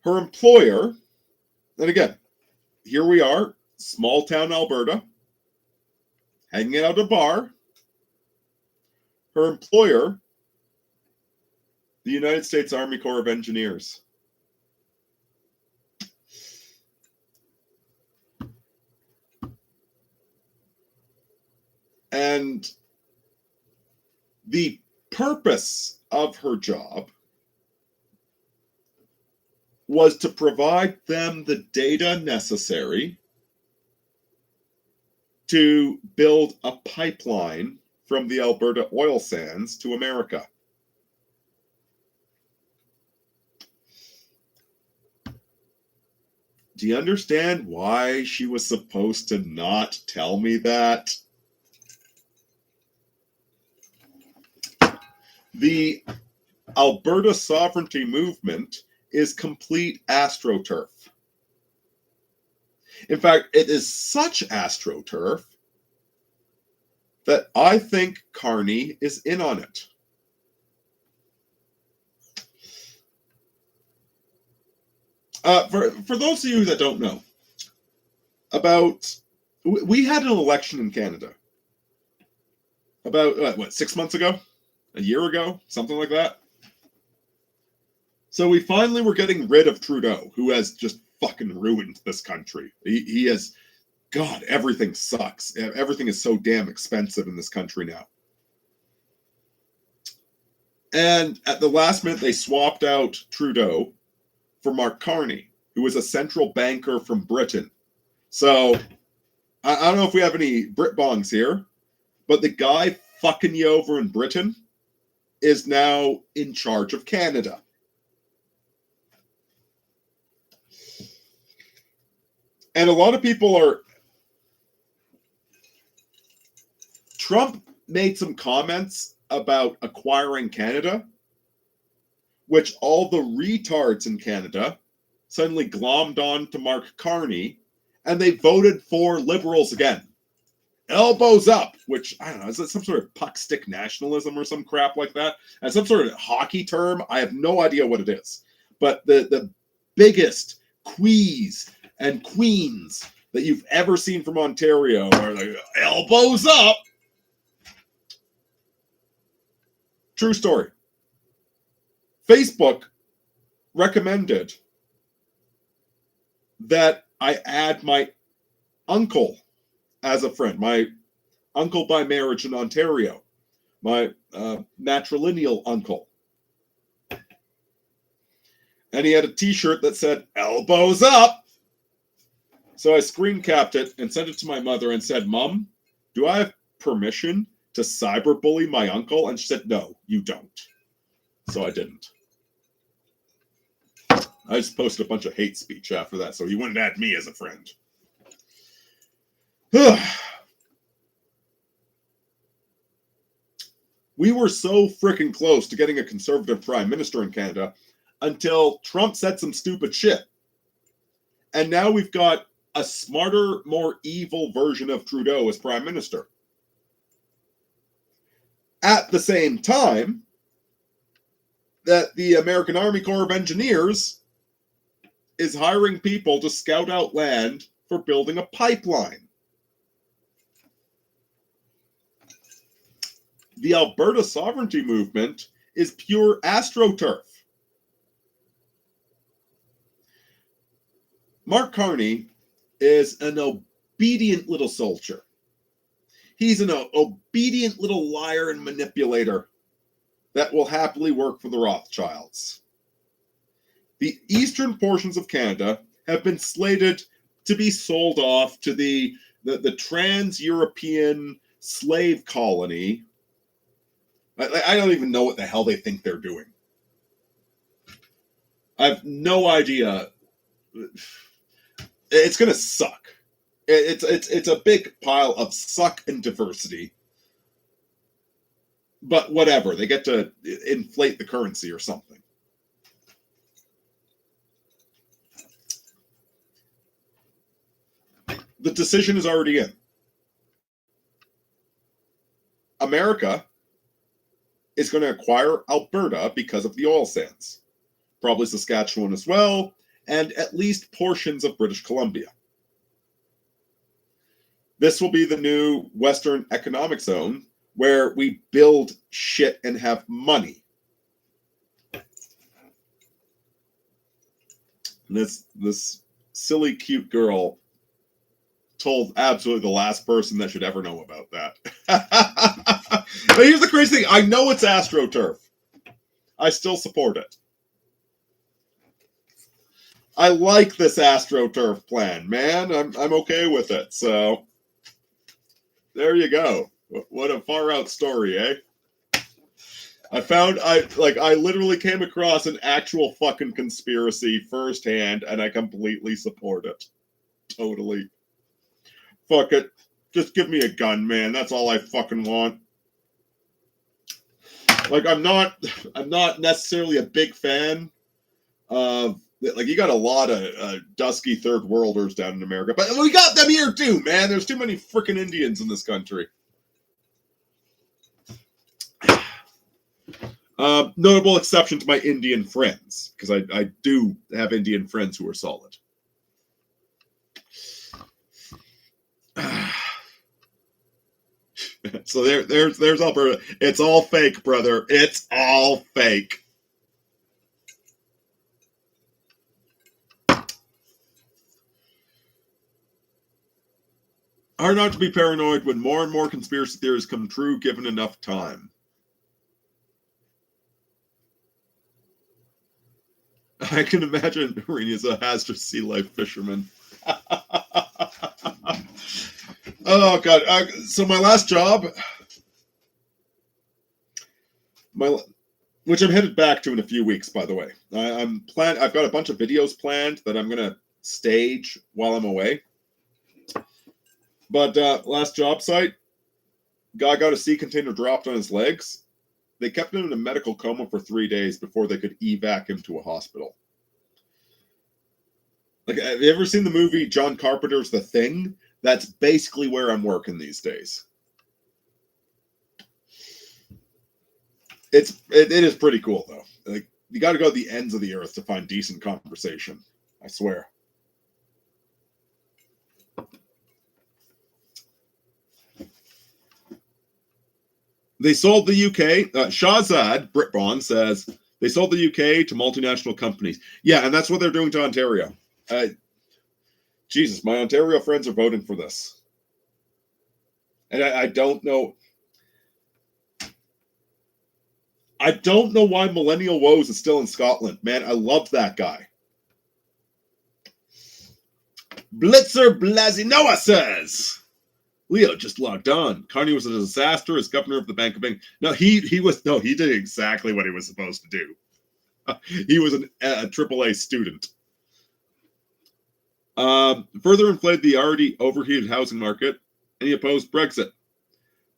Her employer, and again, here we are, small town Alberta, hanging out at a bar. Her employer, the United States Army Corps of Engineers. And the purpose of her job was to provide them the data necessary to build a pipeline from the Alberta oil sands to America. Do you understand why she was supposed to not tell me that? The Alberta sovereignty movement is complete astroturf. In fact, it is such AstroTurf that I think Carney is in on it. For those of you that don't know, we had an election in Canada about 6 months ago, a year ago, something like that. So we finally were getting rid of Trudeau, who has just fucking ruined this country. He has, God, everything sucks. Everything is so damn expensive in this country now. And at the last minute, they swapped out Trudeau for Mark Carney, who was a central banker from Britain. So I don't know if we have any Brit bongs here, but the guy fucking you over in Britain is now in charge of Canada. And a lot of people are... Trump made some comments about acquiring Canada, which all the retards in Canada suddenly glommed on to Mark Carney, and they voted for Liberals again. Elbows up, which, I don't know, is it some sort of puck stick nationalism or some crap like that? And some sort of hockey term? I have no idea what it is. But the biggest quees and queens that you've ever seen from Ontario are like, elbows up. True story. Facebook recommended that I add my uncle as a friend, my uncle by marriage in Ontario, my matrilineal uncle. And he had a t-shirt that said, elbows up. So I screen capped it and sent it to my mother and said, Mom, do I have permission to cyberbully my uncle? And she said, no, you don't. So I didn't. I just posted a bunch of hate speech after that, so he wouldn't add me as a friend. We were so freaking close to getting a conservative prime minister in Canada until Trump said some stupid shit. And now we've got a smarter, more evil version of Trudeau as prime minister. At the same time, that the American Army Corps of Engineers is hiring people to scout out land for building a pipeline. The Alberta sovereignty movement is pure AstroTurf. Mark Carney is an obedient little soldier. He's an obedient little liar and manipulator that will happily work for the Rothschilds. The eastern portions of Canada have been slated to be sold off to the trans-European slave colony. I don't even know what the hell they think they're doing. I have no idea. It's going to suck. It's a big pile of suck and diversity. But whatever, they get to inflate the currency or something. The decision is already in. America is going to acquire Alberta because of the oil sands. Probably Saskatchewan as well, and at least portions of British Columbia. This will be the new Western Economic Zone where we build shit and have money. This silly, cute girl told absolutely the last person that should ever know about that. But here's the crazy thing. I know it's AstroTurf. I still support it. I like this AstroTurf plan, man. I'm okay with it. So there you go. What a far out story, eh? I literally came across an actual fucking conspiracy firsthand, and I completely support it. Totally. Fuck it. Just give me a gun, man. That's all I fucking want. Like, I'm not necessarily a big fan of Like, you got a lot of dusky third worlders down in America, but we got them here too, man. There's too many freaking Indians in this country. Notable exception to my Indian friends, because I do have Indian friends who are solid. So there's Alberta. It's all fake, brother. It's all fake. Hard not to be paranoid when more and more conspiracy theories come true given enough time. I can imagine Aurini is a hazardous sea life fisherman. Oh God! So my last job, which I'm headed back to in a few weeks, by the way. I've got a bunch of videos planned that I'm gonna stage while I'm away. But last job site, guy got a sea container dropped on his legs. They kept him in a medical coma for 3 days before they could evac him to a hospital. Like, have you ever seen the movie John Carpenter's The Thing? That's basically where I'm working these days. It is pretty cool though. Like, you got to go to the ends of the earth to find decent conversation. I swear. They sold the UK. Shahzad Britbon says they sold the UK to multinational companies. Yeah, and that's what they're doing to Ontario. Jesus, my Ontario friends are voting for this. And I don't know. I don't know why Millennial Woes is still in Scotland. Man, I love that guy. Blitzer Blazinoa says, Leo just logged on. Carney was a disaster as governor of the Bank of England. No, he did exactly what he was supposed to do. He was a AAA student. Further inflated the already overheated housing market, and he opposed Brexit.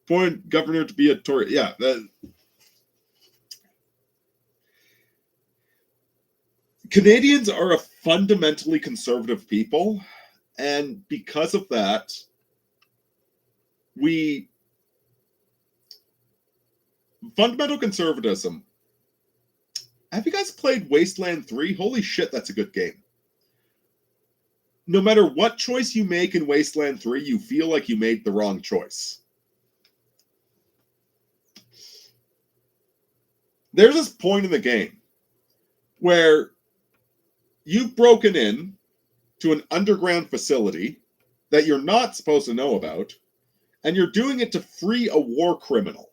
Appointed governor to be a Tory. Yeah, Canadians are a fundamentally conservative people, and because of that, fundamental conservatism. Have you guys played Wasteland 3? Holy shit, that's a good game. No matter what choice you make in Wasteland 3, you feel like you made the wrong choice. There's this point in the game where you've broken in to an underground facility that you're not supposed to know about, and you're doing it to free a war criminal.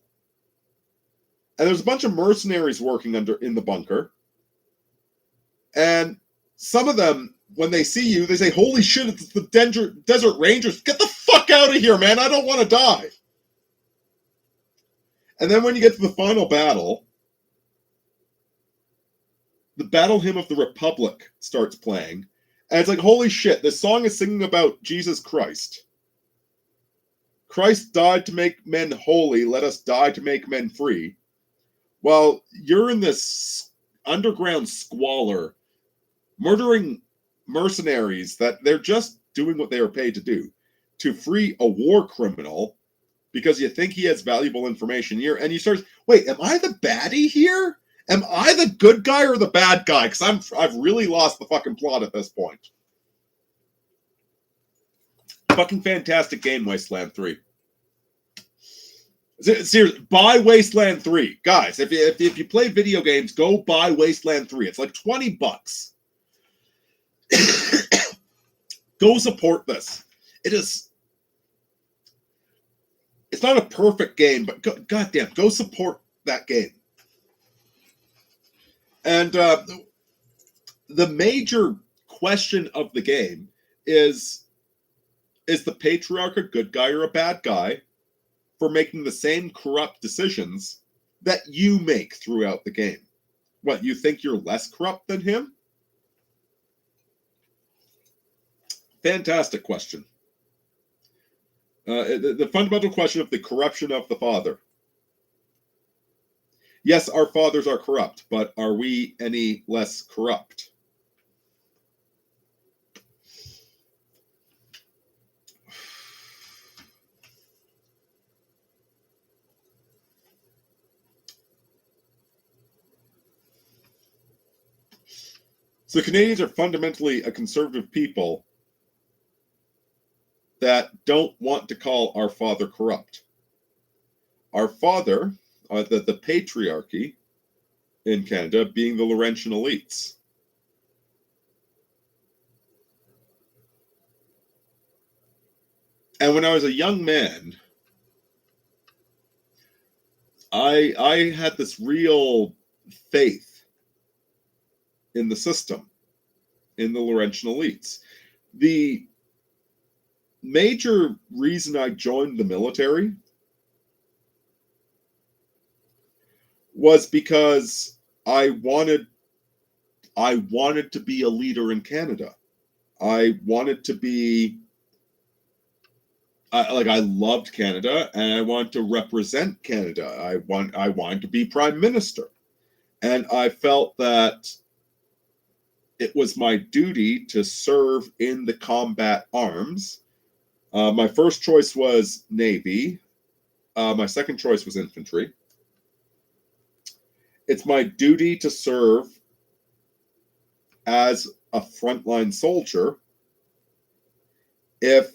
And there's a bunch of mercenaries working in the bunker. And some of them, when they see you, they say, holy shit, it's the Desert Rangers. Get the fuck out of here, man. I don't want to die. And then when you get to the final battle, the Battle Hymn of the Republic starts playing. And it's like, holy shit, this song is singing about Jesus Christ. Christ died to make men holy. Let us die to make men free. Well, you're in this underground squalor, murdering mercenaries that they're just doing what they are paid to do, to free a war criminal because you think he has valuable information here. And you start, wait, am I the baddie here? Am I the good guy or the bad guy? Because I've really lost the fucking plot at this point. Fucking fantastic game, Wasteland 3. Seriously, buy Wasteland 3. Guys, if you play video games, go buy Wasteland 3. It's like $20. Go support this. It's not a perfect game, but goddamn, go support that game. And the major question of the game is the patriarch a good guy or a bad guy for making the same corrupt decisions that you make throughout the game? What, you think you're less corrupt than him? Fantastic question. The fundamental question of the corruption of the father. Yes, our fathers are corrupt, but are we any less corrupt? So Canadians are fundamentally a conservative people that don't want to call our father corrupt. Our father, the patriarchy in Canada, being the Laurentian elites. And when I was a young man, I had this real faith in the system, in the Laurentian elites. The major reason I joined the military was because I wanted to be a leader in Canada. I wanted to be I loved Canada and I wanted to represent Canada. I wanted to be prime minister. And I felt that it was my duty to serve in the combat arms. My first choice was Navy. My second choice was infantry. It's my duty to serve as a frontline soldier if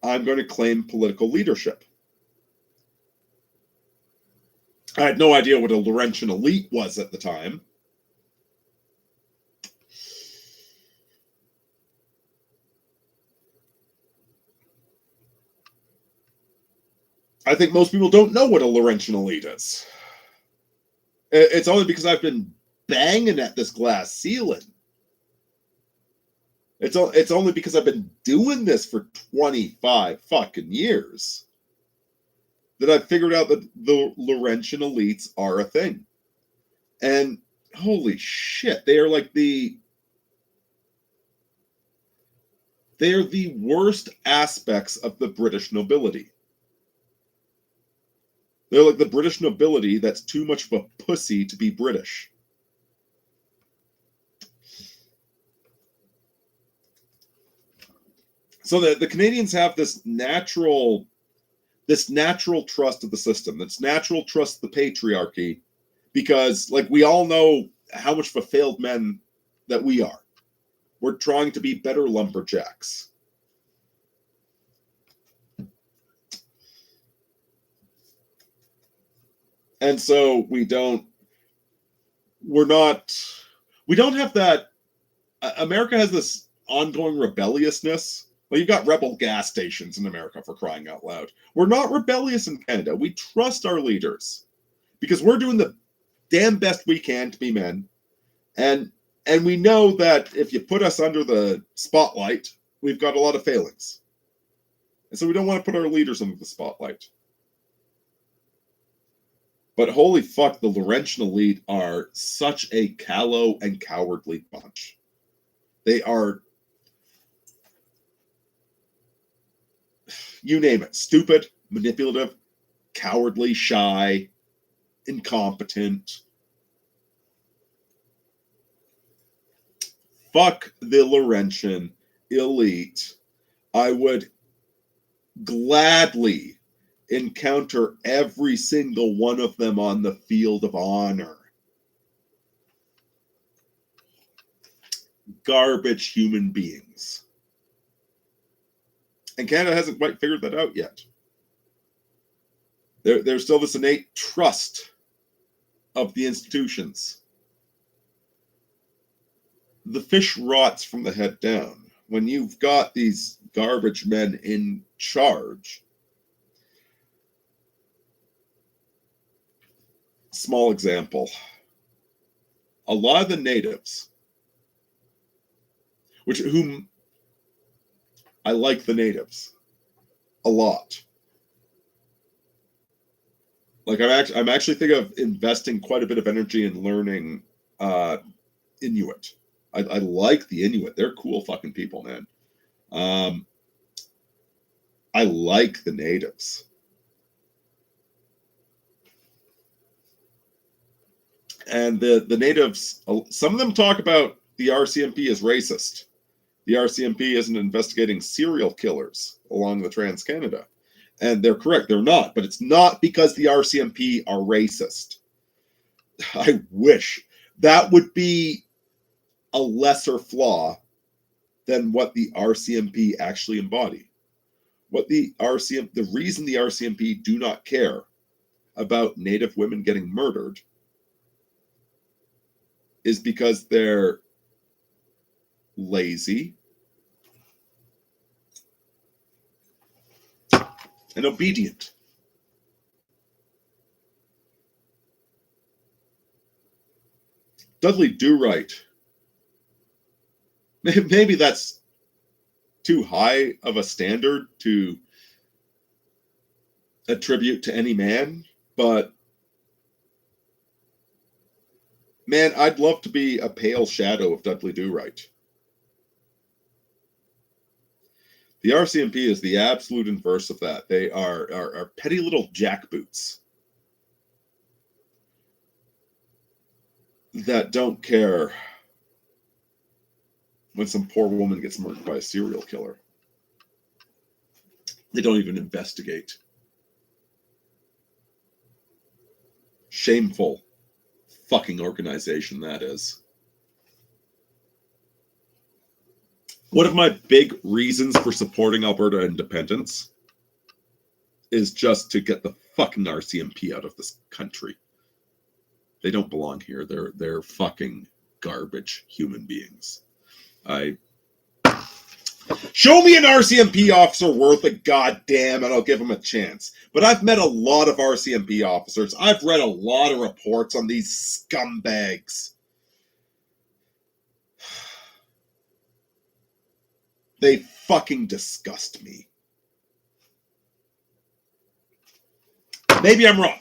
I'm going to claim political leadership. I had no idea what a Laurentian elite was at the time. I think most people don't know what a Laurentian elite is. It's only because I've been banging at this glass ceiling. It's only because I've been doing this for 25 fucking years that I've figured out that the Laurentian elites are a thing. And holy shit, they are the worst aspects of the British nobility. They're like the British nobility that's too much of a pussy to be British. So the Canadians have this natural trust of the system, this natural trust of the patriarchy, because like we all know how much of a failed men that we are. We're trying to be better lumberjacks. And so we don't have that. America has this ongoing rebelliousness. Well, you've got rebel gas stations in America, for crying out loud. We're not rebellious in Canada. We trust our leaders because we're doing the damn best we can to be men. And we know that if you put us under the spotlight, we've got a lot of failings. And so we don't want to put our leaders under the spotlight. But holy fuck, the Laurentian elite are such a callow and cowardly bunch. They are, you name it, stupid, manipulative, cowardly, shy, incompetent. Fuck the Laurentian elite. I would gladly encounter every single one of them on the field of honor. Garbage human beings. And Canada hasn't quite figured that out yet. There's still this innate trust of the institutions. The fish rots from the head down. When you've got these garbage men in charge. Small example. A lot of the natives, whom I like the natives a lot. Like I'm actually thinking of investing quite a bit of energy in learning Inuit. I like the Inuit. They're cool fucking people, man. I like the natives. And the natives, some of them talk about the RCMP as racist. The RCMP isn't investigating serial killers along the Trans-Canada. And they're correct, they're not. But it's not because the RCMP are racist. I wish. That would be a lesser flaw than what the RCMP actually embody. The reason the RCMP do not care about Native women getting murdered is because they're lazy and obedient. Dudley Do-Right. Maybe that's too high of a standard to attribute to any man, but man, I'd love to be a pale shadow of Dudley Do-Right. The RCMP is the absolute inverse of that. They are petty little jackboots that don't care when some poor woman gets murdered by a serial killer. They don't even investigate. Shameful fucking organization that is. One of my big reasons for supporting Alberta independence is just to get the fucking RCMP out of this country. They don't belong here. They're fucking garbage human beings. Show me an RCMP officer worth a goddamn and I'll give him a chance. But I've met a lot of RCMP officers. I've read a lot of reports on these scumbags. They fucking disgust me. Maybe I'm wrong.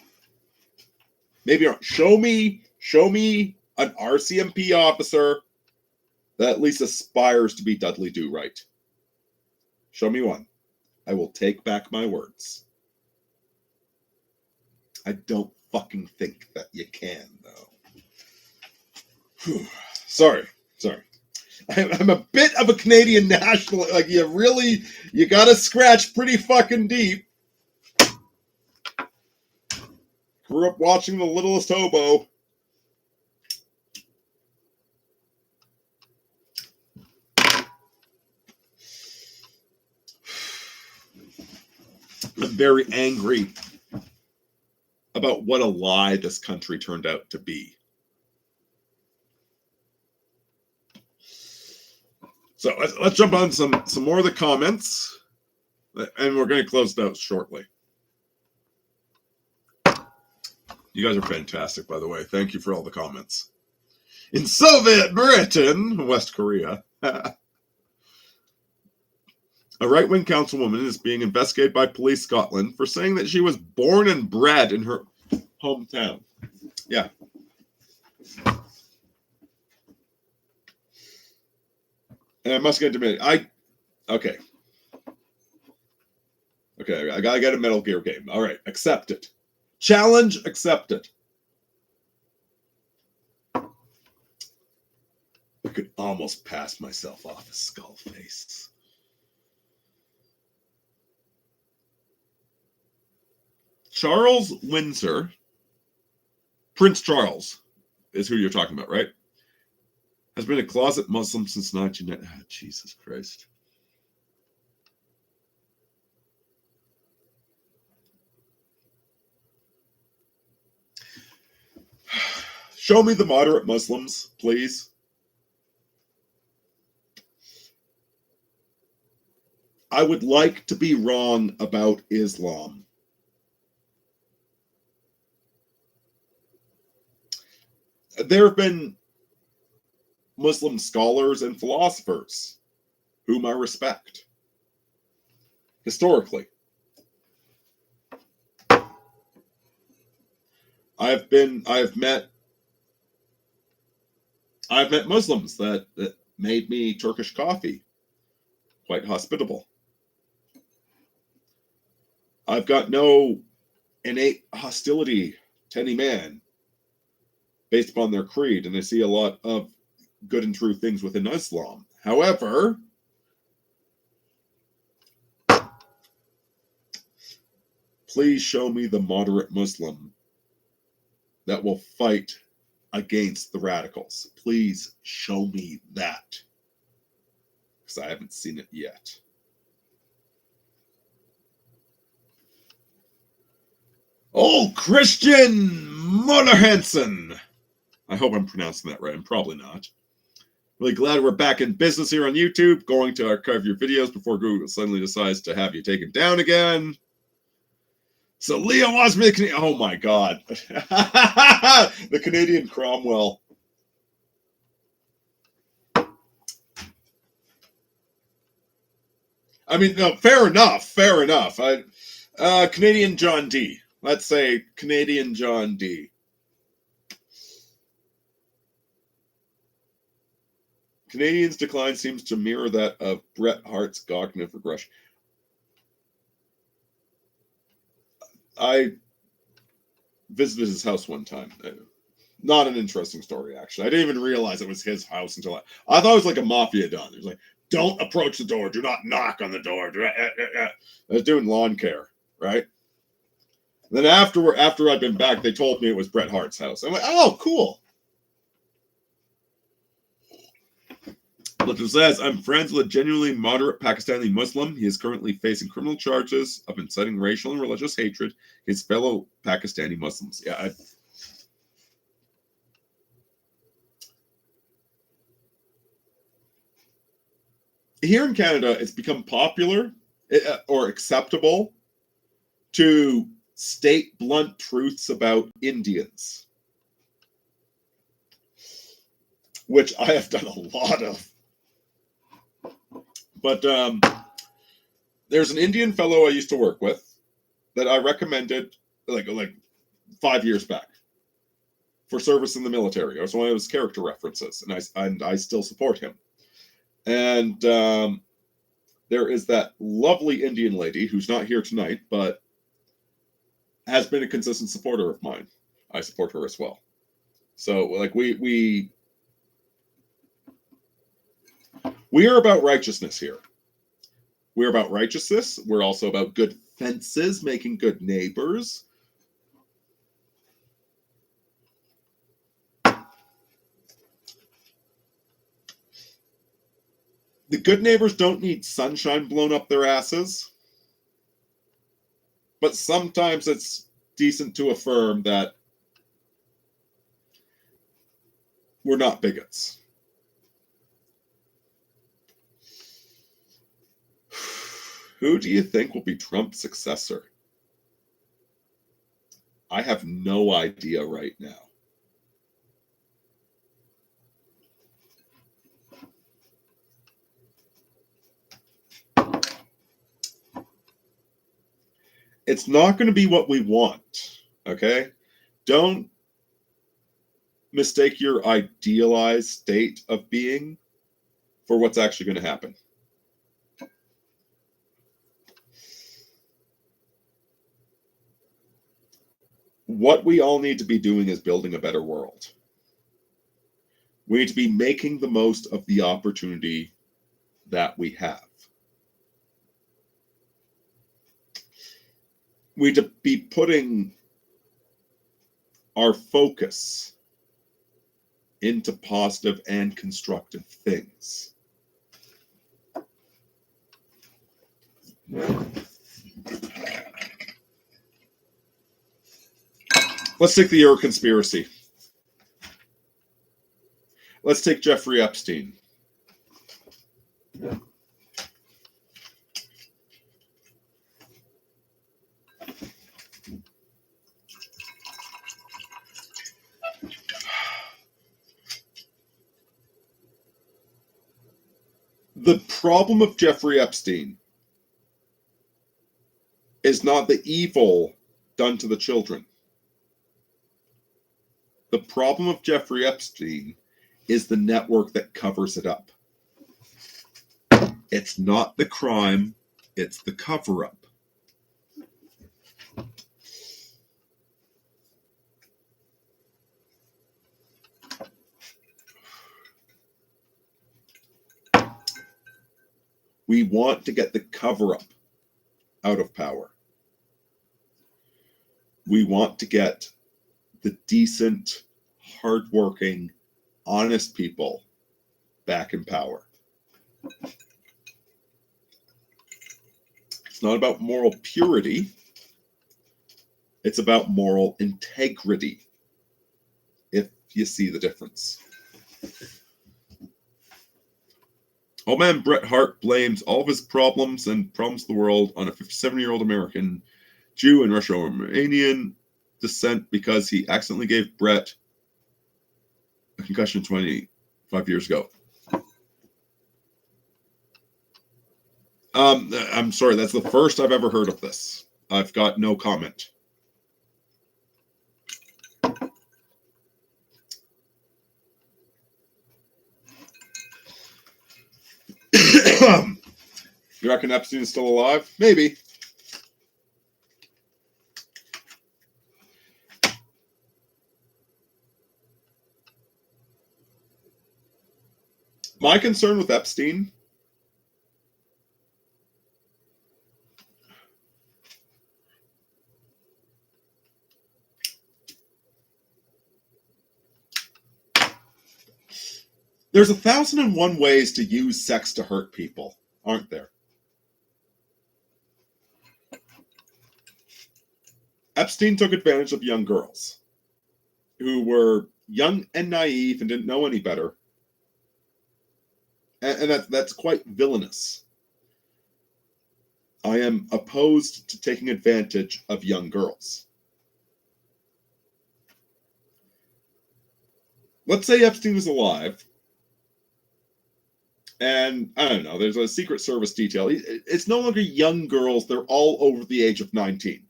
Show me an RCMP officer that at least aspires to be Dudley Do-Right. Show me one. I will take back my words. I don't fucking think that you can, though. Whew. Sorry. I'm a bit of a Canadian national. Like, you gotta scratch pretty fucking deep. Grew up watching The Littlest Hobo. I'm very angry about what a lie this country turned out to be. So let's jump on some more of the comments, and we're going to close it out shortly. You guys are fantastic, by the way. Thank you for all the comments. In Soviet Britain, West Korea, a right-wing councilwoman is being investigated by Police Scotland for saying that she was born and bred in her hometown. Yeah. And I must get to admit, okay, I gotta get a Metal Gear game. All right, accept it. Challenge accepted. I could almost pass myself off as Skullface. Charles Windsor, Prince Charles, is who you're talking about, right? Has been a closet Muslim since 1990. Oh, Jesus Christ. Show me the moderate Muslims, please. I would like to be wrong about Islam. There have been Muslim scholars and philosophers whom I respect. Historically. I've met Muslims that made me Turkish coffee. Quite hospitable. I've got no innate hostility to any man based upon their creed, and I see a lot of good and true things within Islam. However, please show me the moderate Muslim that will fight against the radicals. Please show me that, because I haven't seen it yet. Oh, Christian Motterhansen. I hope I'm pronouncing that right. I'm probably not. Really glad we're back in business here on YouTube. Going to archive your videos before Google suddenly decides to have you taken down again. So Leo wants me to... Oh my God. The Canadian Cromwell. I mean, no, fair enough. Fair enough. Canadian John D. Let's say Canadian John D. Canadians' decline seems to mirror that of Bret Hart's cognitive regression. I visited his house one time. Not an interesting story, actually. I didn't even realize it was his house until I thought it was like a mafia don. It was like, don't approach the door. Do not knock on the door. I was doing lawn care, right? And then after I'd been back, they told me it was Bret Hart's house. I'm like, oh, cool. But it says, I'm friends with a genuinely moderate Pakistani Muslim. He is currently facing criminal charges of inciting racial and religious hatred against fellow Pakistani Muslims. Yeah, here in Canada, it's become popular or acceptable to state blunt truths about Indians, which I have done a lot of. But there's an Indian fellow I used to work with that I recommended like 5 years back for service in the military. It was one of his character references, and I still support him. And there is that lovely Indian lady who's not here tonight, but has been a consistent supporter of mine. I support her as well. So like we are about righteousness here. We're about righteousness. We're also about good fences, making good neighbors. The good neighbors don't need sunshine blown up their asses. But sometimes it's decent to affirm that we're not bigots. Who do you think will be Trump's successor? I have no idea right now. It's not going to be what we want, okay? Don't mistake your idealized state of being for what's actually going to happen. What we all need to be doing is building a better world. We need to be making the most of the opportunity that we have. We need to be putting our focus into positive and constructive things. Let's take the Euro conspiracy. Let's take Jeffrey Epstein. The problem of Jeffrey Epstein is not the evil done to the children. The problem of Jeffrey Epstein is the network that covers it up. It's not the crime, it's the cover-up. We want to get the cover-up out of power. We want to get the decent, hardworking, honest people back in power. It's not about moral purity. It's about moral integrity, if you see the difference. Old man Bret Hart blames all of his problems and problems of the world on a 57-year-old American Jew and Russo-Romanian descent because he accidentally gave Bret a concussion 25 years ago. I'm sorry, that's the first I've ever heard of this. I've got no comment. You reckon Epstein's still alive? Maybe. My concern with Epstein there's 1,001 ways to use sex to hurt people, aren't there? Epstein took advantage of young girls who were young and naive and didn't know any better. And that's quite villainous. I am opposed to taking advantage of young girls. Let's say Epstein was alive, and I don't know, there's a Secret Service detail. It's no longer young girls, they're all over the age of 19.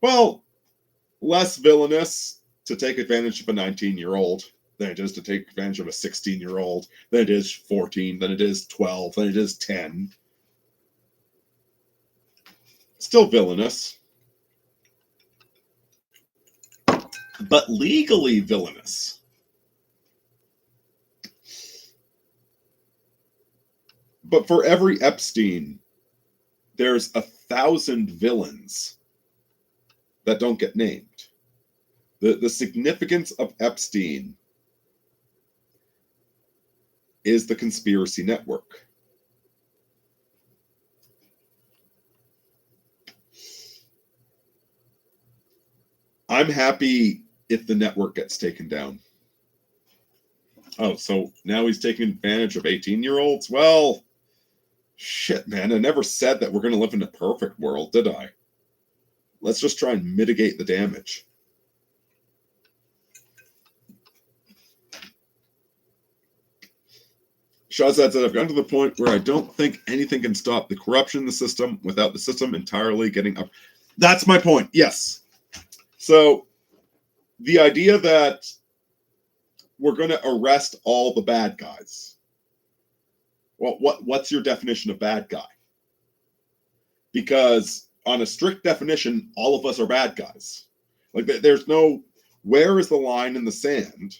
Well, less villainous to take advantage of a 19-year-old than it is to take advantage of a 16-year-old, than it is 14, than it is 12, than it is 10. Still villainous. But legally villainous. But for every Epstein, there's 1,000 villains that don't get named. The significance of Epstein is the conspiracy network. I'm happy if the network gets taken down. Oh, so now he's taking advantage of 18-year-olds? Well, shit, man, I never said that we're going to live in a perfect world, did I? Let's just try and mitigate the damage. Shahzad said, I've gotten to the point where I don't think anything can stop the corruption in the system without the system entirely getting up. That's my point, yes. So the idea that we're going to arrest all the bad guys. Well, what's your definition of bad guy? Because on a strict definition, all of us are bad guys. Like, there's no, where is the line in the sand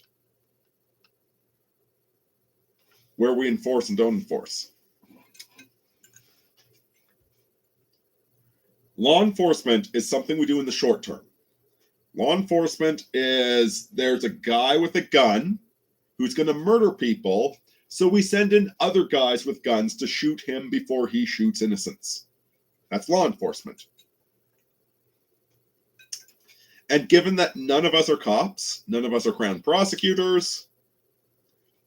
where we enforce and don't enforce? Law enforcement is something we do in the short term. Law enforcement is, there's a guy with a gun who's going to murder people, so we send in other guys with guns to shoot him before he shoots innocents. That's law enforcement. And given that none of us are cops, none of us are crown prosecutors,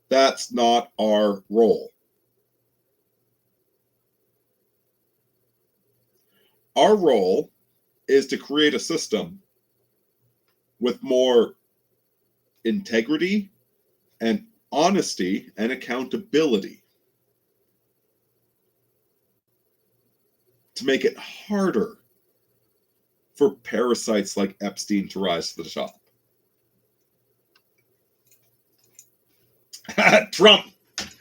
that's not our role. Our role is to create a system with more integrity and honesty and accountability to make it harder for parasites like Epstein to rise to the top. Trump!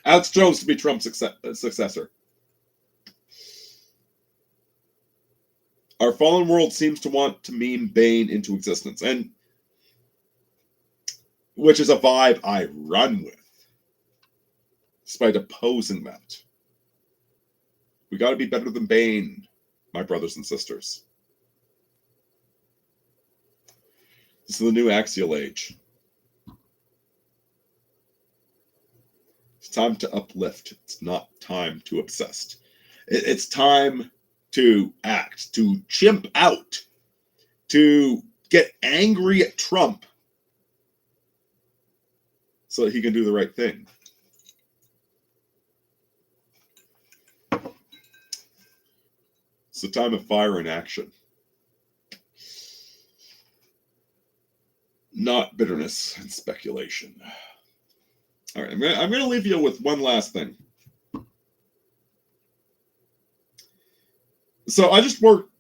Alex Jones to be Trump's successor. Our fallen world seems to want to meme Bane into existence, and which is a vibe I run with, despite opposing that. We got to be better than Bane, my brothers and sisters. This is the new axial age. It's time to uplift. It's not time to obsess. It's time to act, to chimp out, to get angry at Trump so that he can do the right thing. It's a time of fire and action. Not bitterness and speculation. All right, I'm going to leave you with one last thing. So I just worked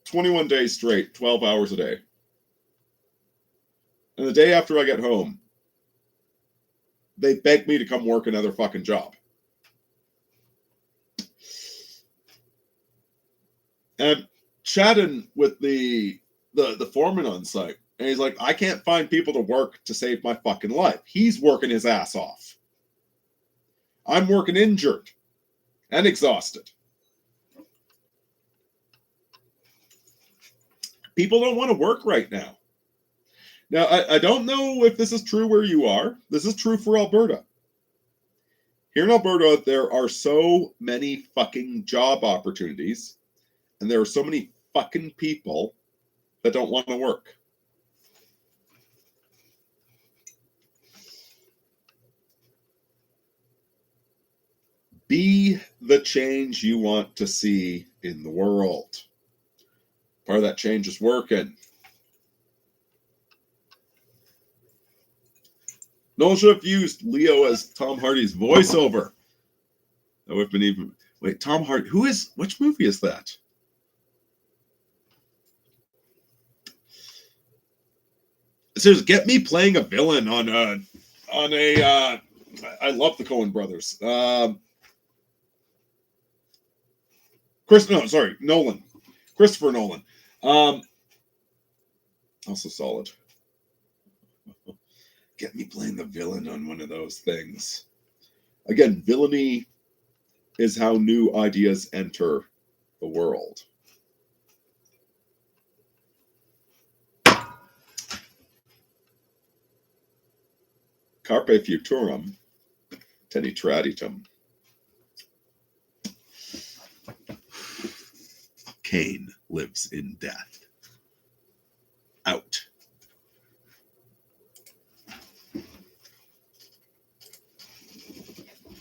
21 days straight, 12 hours a day. And the day after I get home, they begged me to come work another fucking job. And I'm chatting with the foreman on site. And he's like, I can't find people to work to save my fucking life. He's working his ass off. I'm working injured and exhausted. People don't want to work right now. Now, I don't know if this is true where you are. This is true for Alberta. Here in Alberta, there are so many fucking job opportunities, and there are so many fucking people that don't want to work. Be the change you want to see in the world. Part of that change is working. No one should have used Leo as Tom Hardy's voiceover. That would have been even... Wait, Tom Hardy... Which movie is that? Seriously, get me playing a villain on a... I love the Coen brothers. Nolan. Christopher Nolan. Also solid. Get me playing the villain on one of those things. Again, villainy is how new ideas enter the world. Carpe futurum, tenetraditum. Cain lives in death. Out.